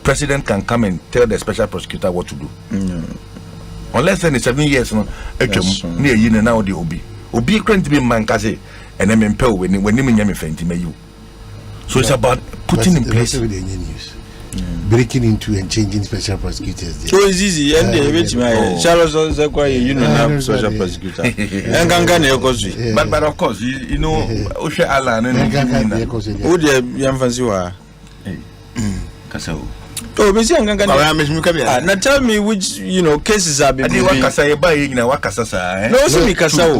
Speaker 4: president can come and tell the special prosecutor what to do. Unless in 7 years, near you now the Obi can't be man kaze and then impel when you. So it's about putting in place.
Speaker 1: Breaking into and changing special prosecutors.
Speaker 3: So it's easy, and Charles special prosecutor. But
Speaker 4: of course, you know, Osha Alan and
Speaker 3: Oh, Miss Young,
Speaker 2: now
Speaker 3: tell me which cases have been.
Speaker 4: No,
Speaker 3: so me kasa.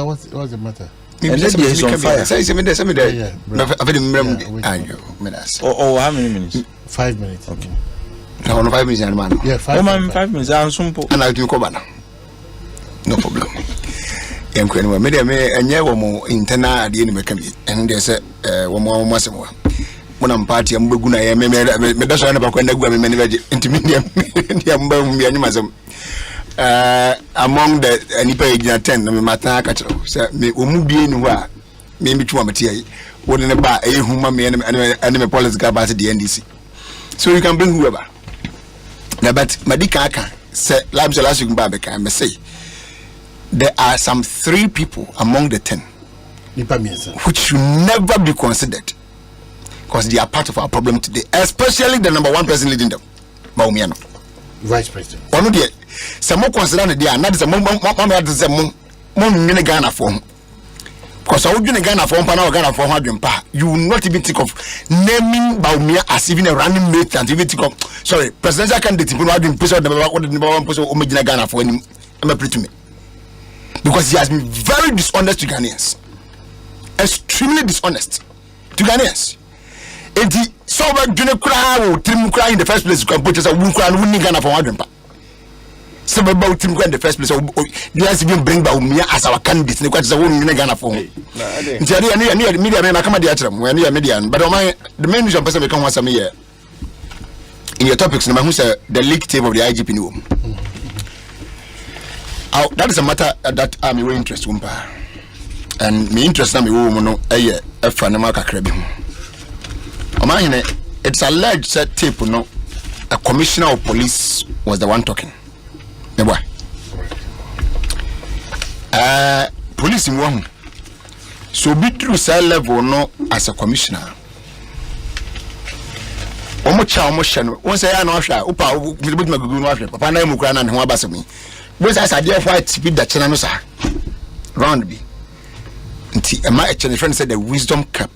Speaker 1: What's the matter?
Speaker 3: And then there's on fire.
Speaker 2: Say me there.
Speaker 3: Oh, how many minutes?
Speaker 1: 5 minutes.
Speaker 3: Okay.
Speaker 2: No, 5 minutes, man.
Speaker 1: Yeah, 5 minutes.
Speaker 3: 5 minutes. I'm simple.
Speaker 2: And I'll do Kobana. No problem. Yankwenu me de me enye wo mo internal ade ni meka bi en de se wo mo masemo mona mpati ambegu na ye me da so na ba kwenda gu me ne beje intimi dia mba mu ya nyumazem among the nipa ejina 10 na me mata ka kiro se me omu bie ni ho a me mitwa mate yi wo ne ba ehuma me ne political party the NDC, so you can bring whoever na but madika aka se last week ba be kan me say there are some 3 people among the 10 which should never be considered because they are part of our problem today, especially the number 1 person leading them, Maumiano,
Speaker 1: Vice President.
Speaker 2: One of the some more considered they are not the more Ghana form. Because I would do Ghana form, Ghana form, you will not even think of naming Baumia as even a running mate and even think of presidential candidate. People are doing the number 1 person Ghana for him. I'm a pretty me. Because he has been very dishonest to Ghanaians, extremely dishonest to Ghanaians. And he saw about Junior Crow, Tim Cry in the first place, you can put us a wound crown winning Ghana for 100. Some about Tim Cry in the first place, you have even bring Baumia as our candidate, and the question is a woman in Ghana for me. Media, I come at the atrium when you are median, but the main reason person become once a year in your topics, no matter the league table of the IGP room. That is a matter that I'm very interested in, and me interest na me woman no a friend of mine. It's alleged that tape no, a commissioner of police was the one talking. The boy, police in one. So be through cell level no as a commissioner. Once I know after, Upa, we put my good after. Papa na mukra na ho abasemi. Because as I dare fight speed the channel sir. Round be. Until my friend said the wisdom cap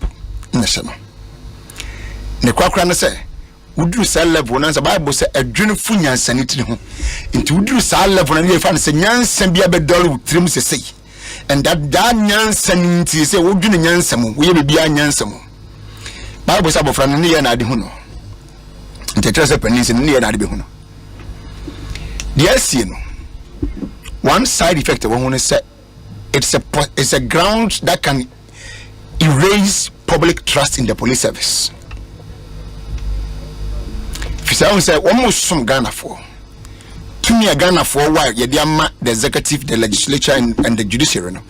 Speaker 2: national. The kwakra na say, would do cell level na Bible say a dream funya sanity ho. Into would do cell level na you find say nyansa bia be dollar with trim say. And that nyansa nti say would do nyansa mo, we be bia nyansa mo. Bible say abofra na ye na ade ho no. Nti trust penisi na ye na ade be ho no. The no. One side effect of one is it's a ground that can erase public trust in the police service. If you say almost some Ghana for to me a Ghana for why the executive, the legislature, and the judiciary, no,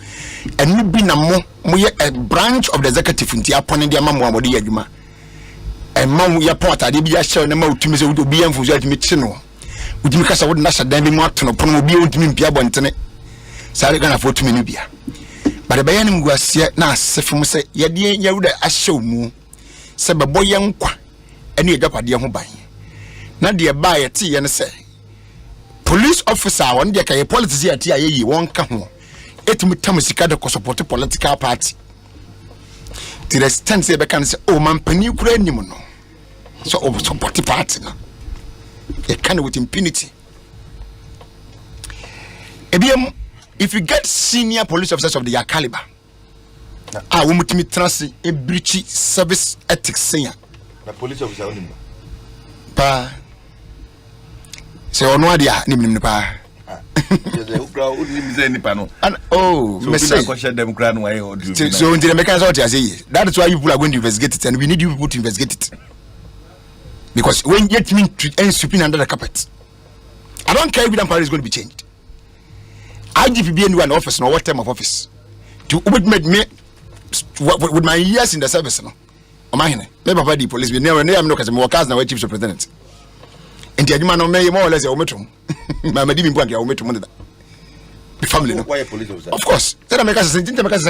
Speaker 2: and you be a branch of the executive in the opponent, the mamma, what the and mamma, your part, I did be a show and a to me, so would be unfortunate. Because I would not have done more to no be able to me Pia Bontene. Sorry, gonna afford to me Nubia. But the Bayan was yet now, Sefum say, Yadia would a show moo. Said a boy young qua, and you got a dear home. Not dear buy a tea and say, police officer, one day, a policy at tea, won't come home. It will tell me to support a political party. To the extent they can say, oh, man, penny Ukrainian. So, over support the party. A kind with impunity. If you get senior police officers of their caliber, I will meet me trust a breach service ethics saying
Speaker 4: the police officer
Speaker 2: pa say on what dia nim pa and oh so
Speaker 4: question them crown why
Speaker 2: so until the mechanics out say that is why you people are going to investigate it, and we need you people to investigate it. Because when you get me to sweeping under the carpet, I don't care if the empire is going to be changed. IGP be in office, no what term of office. To make me with my years in the service, no. Maybe the police we never know because I'm workers now chief superintendent. And the man may more or less a metro. My madam point ya metro money. The family no.
Speaker 4: Why police officer?
Speaker 2: Of course. Tell me because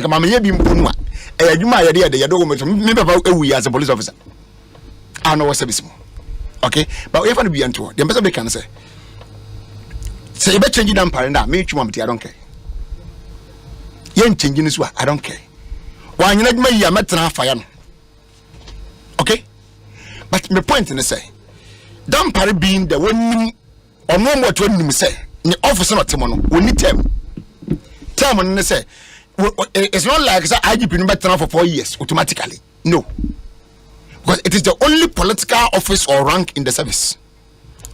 Speaker 2: mama ye bi mpunwa. Eh you my idea they don't metro. Me papa we as a police officer. I know what service mo. Okay, but if I be unto the person can say you better change them parent me you want I don't care. You ain't changing this one, I don't care. Why you not me ya metra fire no. Okay? But my point in say Dampare being the one or no more to him say, the officer not Timono, we need them. Term and say, it's not like IGP been better for 4 years automatically. No. Because it is the only political office or rank in the service.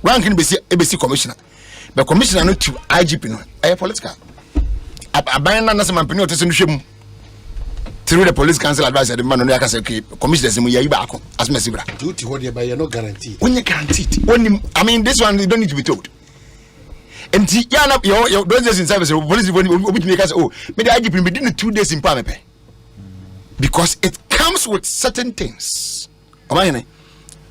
Speaker 2: Rank in ABC commissioner. But commissioner not to IGP no, a political. I buy another man penny to send through the police council advice the man on the say okay commissioners mu yayi baako as mesibra
Speaker 1: duty what you no guarantee
Speaker 2: when you guaranteed when I mean this one you don't need to be told and your those days in service police obit me say oh me the IGP within 2 days in pamepe because it comes with certain things omayene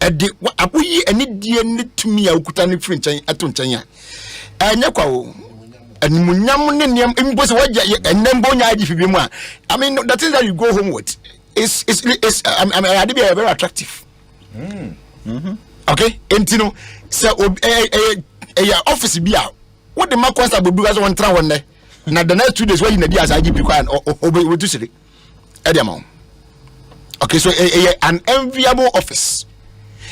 Speaker 2: edi abuyi eni die ni tumi a okuta ni free nchen ato nchen ya anya kwa o animunyam ne niam impost waja enembo nya IGP bi mu a I mean the things that you go home with is I mean they be very attractive. Okay entino say office bi a what the mark constable do as one tra one there na the next 2 days when you na as IGP kwan o to sire e dey am. Okay so an enviable office.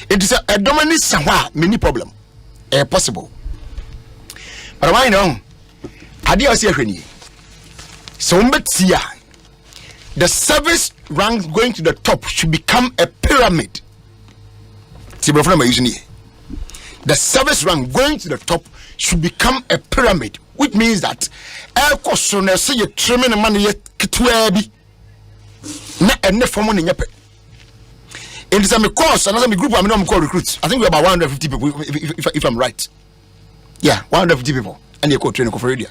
Speaker 2: It is a dominant somewhere many problem possible. But why no ade o se hwani so mbetia the service rank going to the top should become a pyramid. See bro from using here. The service rank going to the top should become a pyramid, which means that Ekosiisen say you trimming money ketwa bi na ene form no nyepe. In some course another group I mean call recruits. I think we about 150 people if I'm right. Yeah, 150 people and they call training for radio.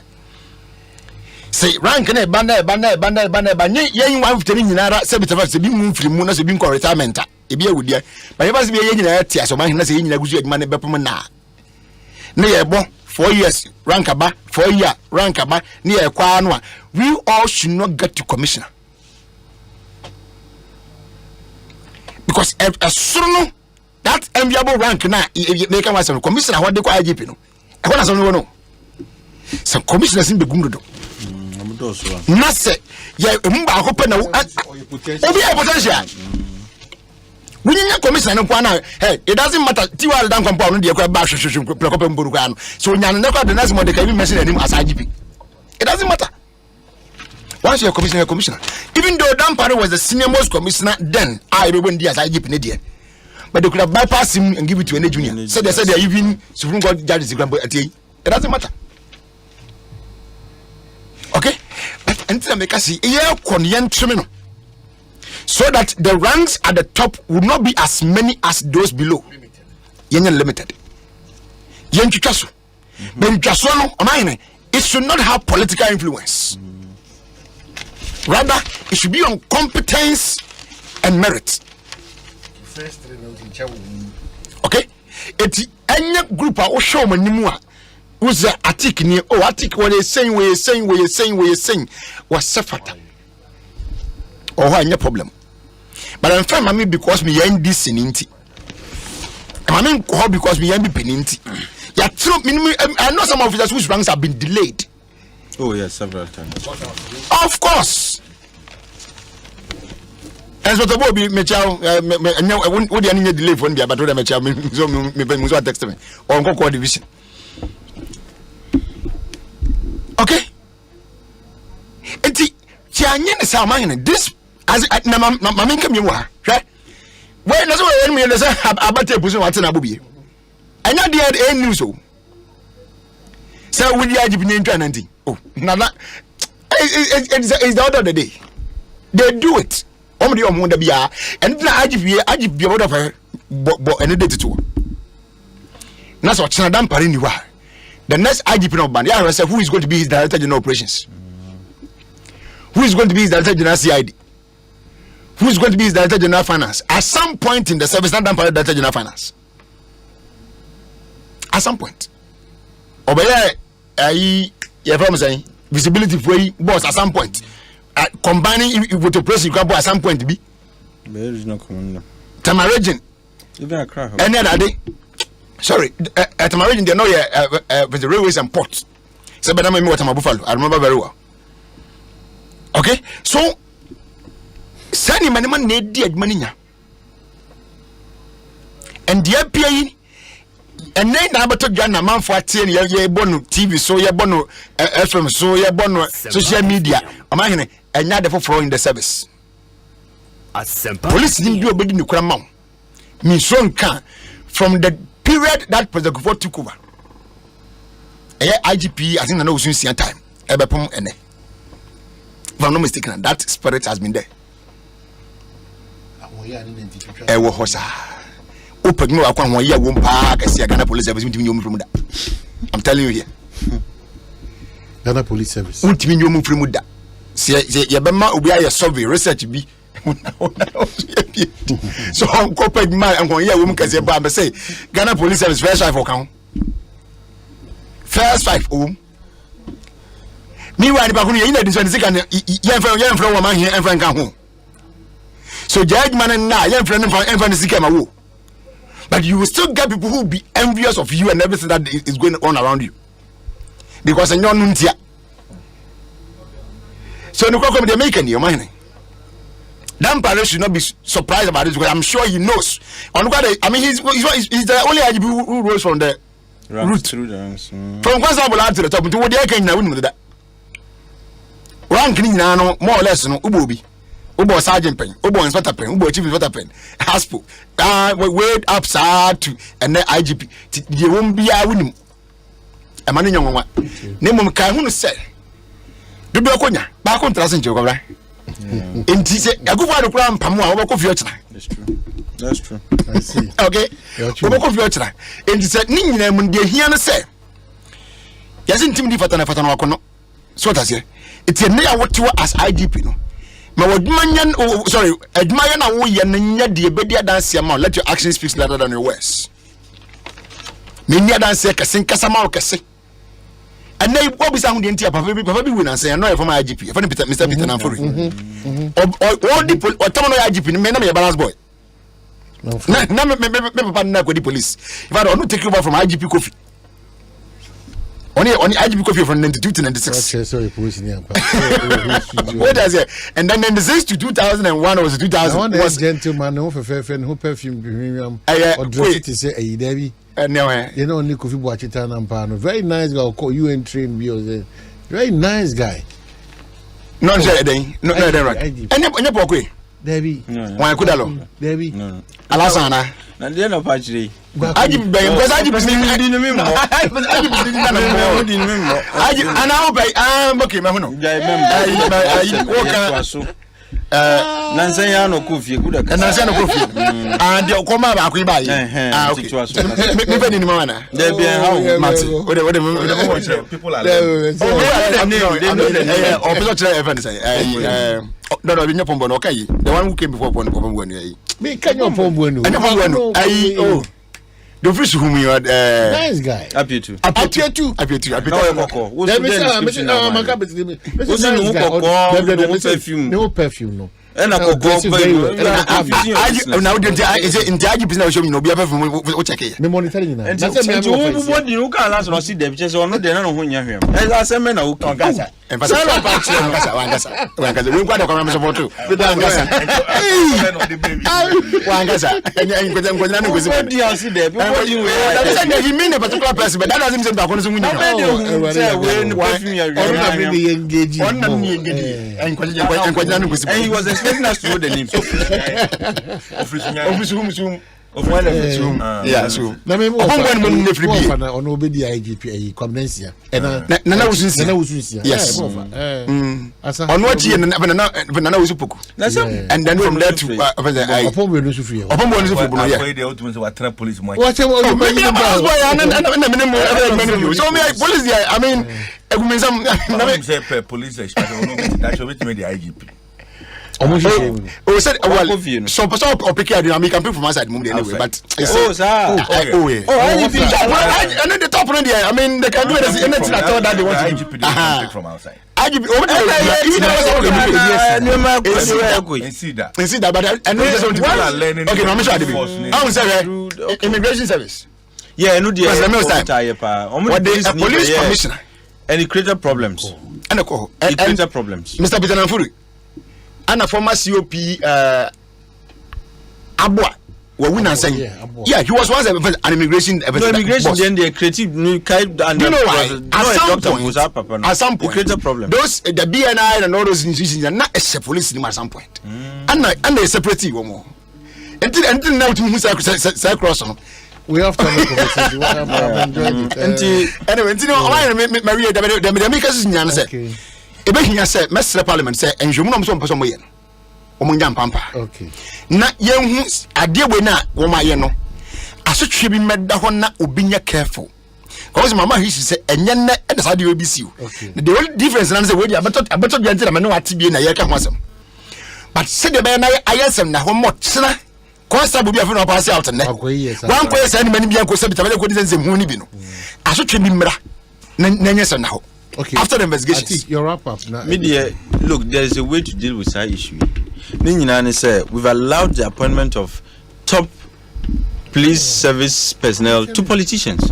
Speaker 2: Say rank na banda yen 150 nyinara se bitafa se bi mu mfiri mu na se bi nko retirement e bi awudia ba ye ba se bi yen nyinara tia so man na se yen nyinara gusu adwuma ne bepom na ye bo 4 years rank aba 4 year rank aba ne ye kwa no a we all should not get to commissioner because a suru that enviable rank na make am as commissioner what dey kwa IGP no e na so no some commissioners in Begundodo na say ya mba akope na obi potential when you commissioner no na hey it doesn't matter tiwa dan kwampa no de kwa ba hwehwehwe prekope mboru kwa no so nyan na kwa the next month can you mention him as IGP it doesn't matter once you're commissioner even though Dampare was the senior most commissioner then I be when as IGP ne there but they could have bypassed him and give it to any junior so they said they even Supreme Court judges it doesn't matter. Okay, but until make us see so that the ranks at the top would not be as many as those below. Limited. It should not have political influence. Rather, it should be on competence and merit. Okay, it's any group of show manimua. Who's the attic near attic what they saying was sefata or any problem. But I'm fine, mammy, because me end this inti. I mean, because me end peninti. Yeah, true. I know some officers whose ranks have been delayed.
Speaker 3: Oh yes, several times.
Speaker 2: Of course. As what about me, Mechao? What do you need delay for me? But what Mechao me text me or go division. Okay. Enti tianye sa man this as na mama nkam yi wa hwe we na so we me say abate puso wate na bobie anya dey news o say we dey IGP ne ntwa nanti oh na it's the order of the day they do it omdi omo da bia and na IGP order for bo ene dey to na so chena Dampare ni wa. The next IGP no ban, yeah, who is going to be his director general operations? Who is going to be his director general CID? Who is going to be his director general finance? At some point in the service, not Dampare director general finance. At some point. Obey, saying visibility for boss at some point. Combining with the press, you can at some point be.
Speaker 3: There is no commander.
Speaker 2: Tamarajin.
Speaker 3: Even a crack.
Speaker 2: Any other day. Sorry, at my region, they know with the railways and ports. So, but I remember what I'm Buffalo. I remember very well. Okay, so sending money need money, and the APA and then na abato Ghana man for 10 ye bono TV so ye bono FM so ye bono social media amahene enya de for in the service police didn't do obedi nikura ma me so nka from the period that President Akufo took over IGP I think na no soon time ebepom ene if I'm not mistaken that spirit has been there ewo hosa opagno akwa ho ye wo mpa kasi Ghana police service ntimi nyom from da I'm telling you here
Speaker 1: Ghana police service
Speaker 2: ntimi nyom from da se ye bema obi aye survey research bi so on copag man and ho ye wo mkase ba be say Ghana police service first five account first five me wa ni ba ko ye na dinso ni sika ye mfra wo man here mfra nka ho so judge man na ye mfra ni sika ma wo. But you will still get people who will be envious of you and everything that is going on around you. Because you're not. So no come they make any your mind. That parent should not be surprised about this because I'm sure he knows. I mean he's the only IGP who rose from the root. From Kwasabula to the top to what they can now with that. Rank no more or less no ubobi. Ubo sergeant pen, ubo inspector pen, ubo chief inspector pen, haspo. Wait up sir to and then IGP. You won't be a winning. A man in young one. Name of Kahun said. Do be a conya, back on Trasin Jogabra. In Tise, a good one to cram Pamua, walk of your time.
Speaker 3: That's true. That's true.
Speaker 1: I see.
Speaker 2: Okay, walk of your time. And he said, Ning, when they hear and say, Yasin Timothy Fatanafatanakono. So that's it. It's a near what you are as IGP. No. Ma wadmanyan sorry admire na wo ye nya de bedia dance ma let your actions speak louder than your words me nya dance kase nkasa ma kase anai obisa hu de ntia papa bi win answer no from IGP for Mr. Peter Namfori all the otomo no IGP me na me balance boy na me papa na go the police if I don't take over from IGP Kofi only IGP Kofi from 92 to 96.
Speaker 1: Sorry, police in
Speaker 2: What does it? And then 96 to 2001 was 2000.
Speaker 1: One gentleman who who perfume premium or dress to say a Debbie.
Speaker 2: No,
Speaker 1: you know, Kofi Boachitan and Pano. Very nice guy. Call you and train me. Very nice guy.
Speaker 2: Not right. And your pocket.
Speaker 1: Debbie.
Speaker 2: Why could I?
Speaker 1: Debbie.
Speaker 3: Alasana. And then of actually.
Speaker 2: I give because I didn't remember. And I hope I'm okay, Mahono.
Speaker 3: Nansayano Kofi, good.
Speaker 2: And Nansayano Kofi. And the Okoma Akuibai. Maybe in Mana. There be how much people are there. No, okay. The one who came before Pombo.
Speaker 1: Me can you Pombo?
Speaker 2: Oh. The fish whom you are
Speaker 1: nice guy.
Speaker 2: Appear to.
Speaker 1: No perfume, no.
Speaker 3: And I go
Speaker 2: now in the business show no be perfume we check it.
Speaker 1: Me monitoring now.
Speaker 3: And what you can last no see them just or not they no hu nya hwem. I say me na wo kan gasa.
Speaker 2: En fasa wangasa. We kwada kwa me support too. Wangasa. Wangasa. En kwada no go see.
Speaker 3: What do you see there? People you
Speaker 2: that he mean a particular person but that doesn't mean that one
Speaker 3: no say we perfume you are.
Speaker 1: Really engaging.
Speaker 2: En kwada no go see.
Speaker 3: And he was expecting us to know the name.
Speaker 2: Yeah, so.
Speaker 1: Na me mo on obedi IGP Kwamnensia.
Speaker 2: Na usunsia. Yes.
Speaker 1: Asa.
Speaker 2: On what year na usupoku. And then from there to
Speaker 1: Opombo no sufi.
Speaker 2: Opombo no sufi.
Speaker 4: Yeah. The ultimate what trap police money.
Speaker 1: What you
Speaker 2: so me police there I mean
Speaker 4: police that should be the IGP.
Speaker 2: Oh, said so or pick I can pick from my side anyway, but and then the top one there. I mean they can do it anything at all that they want to
Speaker 4: pick from outside.
Speaker 2: IGP see that but I know there's something okay, I'm sure I will say immigration service.
Speaker 3: Yeah, no dear.
Speaker 2: What the police commissioner
Speaker 3: and it created problems.
Speaker 2: And
Speaker 3: it created problems.
Speaker 2: Mr. Peter Namfuri and a former COP Abua we win and saying, yeah, he was once an immigration.
Speaker 3: No immigration. Then they creative. You
Speaker 2: know why? At some point,
Speaker 3: create a problem.
Speaker 2: Those the BNI and all those institutions are not a police at some point, and they separate one more. Until now, to say cross on.
Speaker 1: We have to have a conversation. I'm enjoying it.
Speaker 2: Anyway, you know, Maria, the makers in Yan said, Ebehinia said, Master Parliament said, and you know, some person way. Omunjam Pampa.
Speaker 1: Okay.
Speaker 2: Na young idea we na woma ye no. Aso twe meda ho na obinya careful. Because mama he say enye na e dey sade obi si o. The only difference na say we dey abeto biante na me no atibie na ye ka ho asem. But say the be na ayesem na ho mo tsena. Constable bi afeno pass out na. One place any many bi anko say bitamele ko di nsem hu ni bi no. Aso twe bi mra na nyesem na ho.
Speaker 1: Okay.
Speaker 2: After the investigations.
Speaker 1: Your wrap up now.
Speaker 3: Media, look, there is a way to deal with that issue. We've allowed the appointment of top police service personnel to politicians.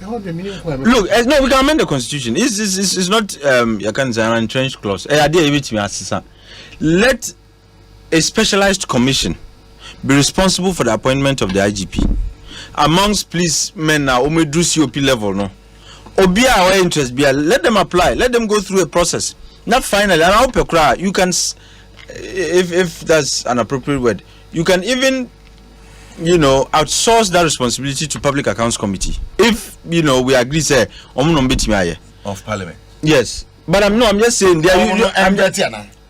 Speaker 3: Look, no, we can amend the constitution. It's not you can say an entrenched clause. Let a specialized commission be responsible for the appointment of the IGP. Amongst policemen now, do COP level, no. Obia our interest be let them apply, let them go through a process. Not finally, and I hope you can, if that's an appropriate word, you can even, outsource that responsibility to Public Accounts Committee. If we agree, say,
Speaker 4: of Parliament.
Speaker 3: Yes, but I'm just saying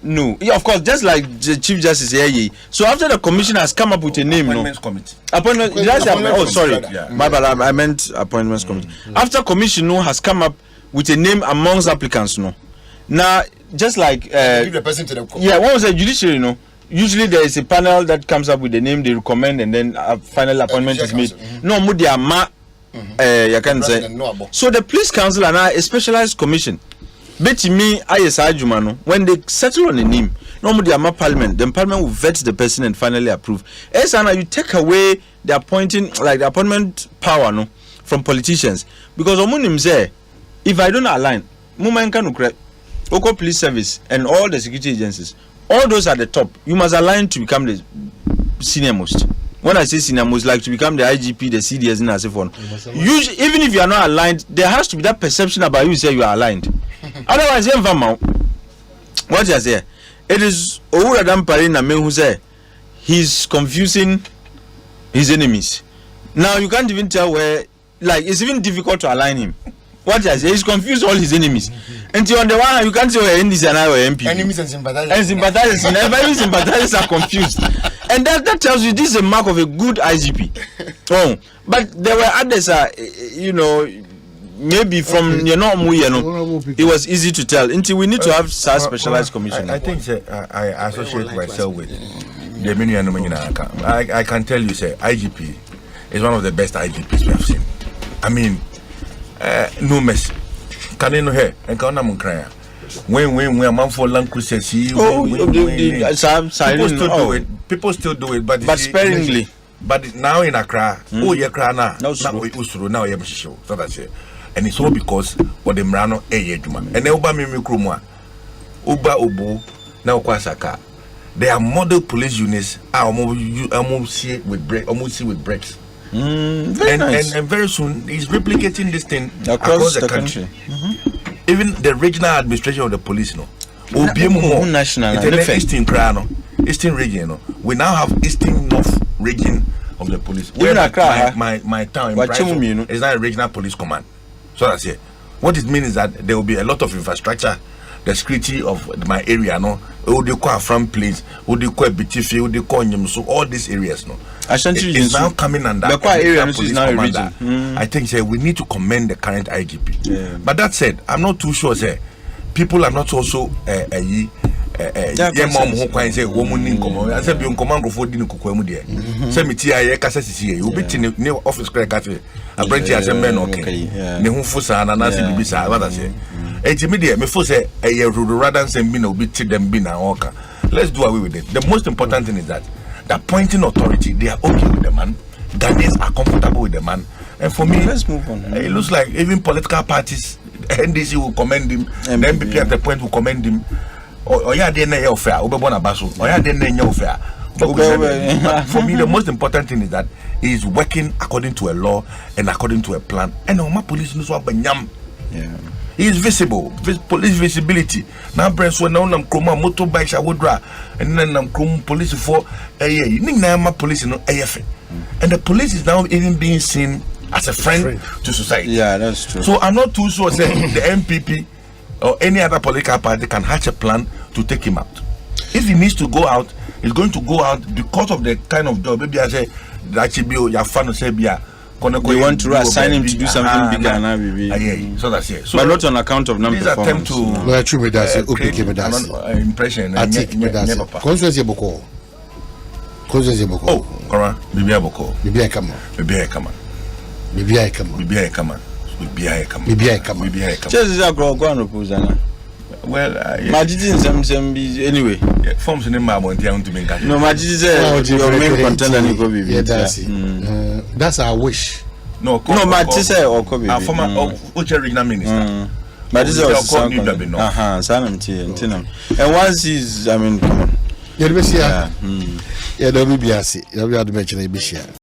Speaker 3: no, yeah, of course, just like the Chief Justice here. So after the commission has come up with a name,
Speaker 4: Committee.
Speaker 3: Appointment. Sorry, my bad. I meant appointments committee. After commission has come up with a name amongst applicants, Now, just like
Speaker 2: give the person to the court.
Speaker 3: Yeah, what was a judiciary, Usually there is a panel that comes up with the name they recommend, and then a final appointment is made. No, mudia ma. You can say. So the police council are now a specialized commission. Bet me, when they settle on a name, normally I'm a parliament, then parliament will vet the person and finally approve. Esana, you take away the appointment power from politicians. Because say, if I don't align, Oko police service and all the security agencies, all those at the top, you must align to become the senior most. When I say senior most, like to become the IGP, the CDS, and so on. Usually, even if you are not aligned, there has to be that perception about you say you are aligned. Otherwise, what you say? It is Owuradam Parina men who say he's confusing his enemies. Now you can't even tell where, it's even difficult to align him. What you say? He's confused all his enemies. Until on the one hand, you can't say NDC and I or MP.
Speaker 2: Enemies and sympathizers.
Speaker 3: And sympathizers, even sympathizers are confused. And that tells you this is a mark of a good IGP. But there were others, maybe from it was easy to tell. Until we need to have such specialized commission.
Speaker 4: I think I associate myself with the Minion. I can tell you, IGP is one of the best IGPs we have seen. I mean, no mess. Can you know here? And can you cry? When a man for land cruises, people still do it, but
Speaker 3: sparingly.
Speaker 4: But now in Accra, Accra now you show. So that's it. And it's all because what the Mrano Juma. And Uba Mimi Krumwa, Uba Ubu, now Kwasaka. They are model police units, almost with brakes.
Speaker 3: Very nice.
Speaker 4: And very soon he's replicating this thing across the country. Even the regional administration of the police,
Speaker 3: national,
Speaker 4: Eastern region, we now have Eastern North region of the police.
Speaker 3: Where
Speaker 4: my town in Bryson is not a regional police command. So that's it. What it means is that there will be a lot of infrastructure, the security of my area, from plains, so all these areas, is now coming under the
Speaker 3: area
Speaker 4: police commander. I think we need to commend the current IGP.
Speaker 3: Yeah.
Speaker 4: But that said, I'm not too sure. People are not also mom who can say woman in command. I said, "Be on command for dinner kukwemu there." Say me tia ye kasa sisi ye. You be in new office crack at it. I bring you as a man okay. Ne hu fusa na na se bibisa. What I say? Media me for say rather than say me no be them be na oka. Let's do away with it. The most important thing is that the appointing authority, they are okay with the man. Ghanaians are comfortable with the man. And for me,
Speaker 3: let's move on.
Speaker 4: It looks like even political parties, NDC will commend him, the MPP at the point will commend him. Or ya didn't fair, Ubabona Basu, or ya didn't fair. But for me, the most important thing is that he is working according to a law and according to a plan. And my police knows what Banyam.
Speaker 3: Yeah.
Speaker 4: He is visible, police visibility. Now, Brents when I'm chroma motorbikes, I would drive, and then I'm chrome police for a year. My police in AF. And the police is now even being seen as a friend to society.
Speaker 3: Yeah, that's true.
Speaker 4: So I'm not too sure saying the MPP or any other political party can hatch a plan to take him out. If he needs to go out, he's going to go out because of the kind of job. Maybe I say that should be your fan of Serbia.
Speaker 3: They want to assign him to do something bigger now, baby.
Speaker 4: So that's it. So
Speaker 3: but not on account of non-performance.
Speaker 4: These attempt to create an impression.
Speaker 1: I take Consensus Boko. Consensus Boko.
Speaker 4: Oh, Cora, Bibi Boko.
Speaker 1: Bibi Kama.
Speaker 4: Bibi Kama.
Speaker 1: Bibi Kama.
Speaker 4: Bibi Kama. Bibi Kama.
Speaker 1: Bibi Kama.
Speaker 4: Bibi Kama.
Speaker 3: Just a go on Puzana.
Speaker 4: Well,
Speaker 3: my didn't anyway.
Speaker 4: Forms in the map on the to make.
Speaker 3: No, my your main contender.
Speaker 1: Yeah, that's our wish.
Speaker 4: No,
Speaker 3: my sister or Kobe.
Speaker 4: Our former regional minister.
Speaker 3: But this is and once he's, I mean, come on.
Speaker 1: Yeah, don't be biased. You'll be able to mention a bishop.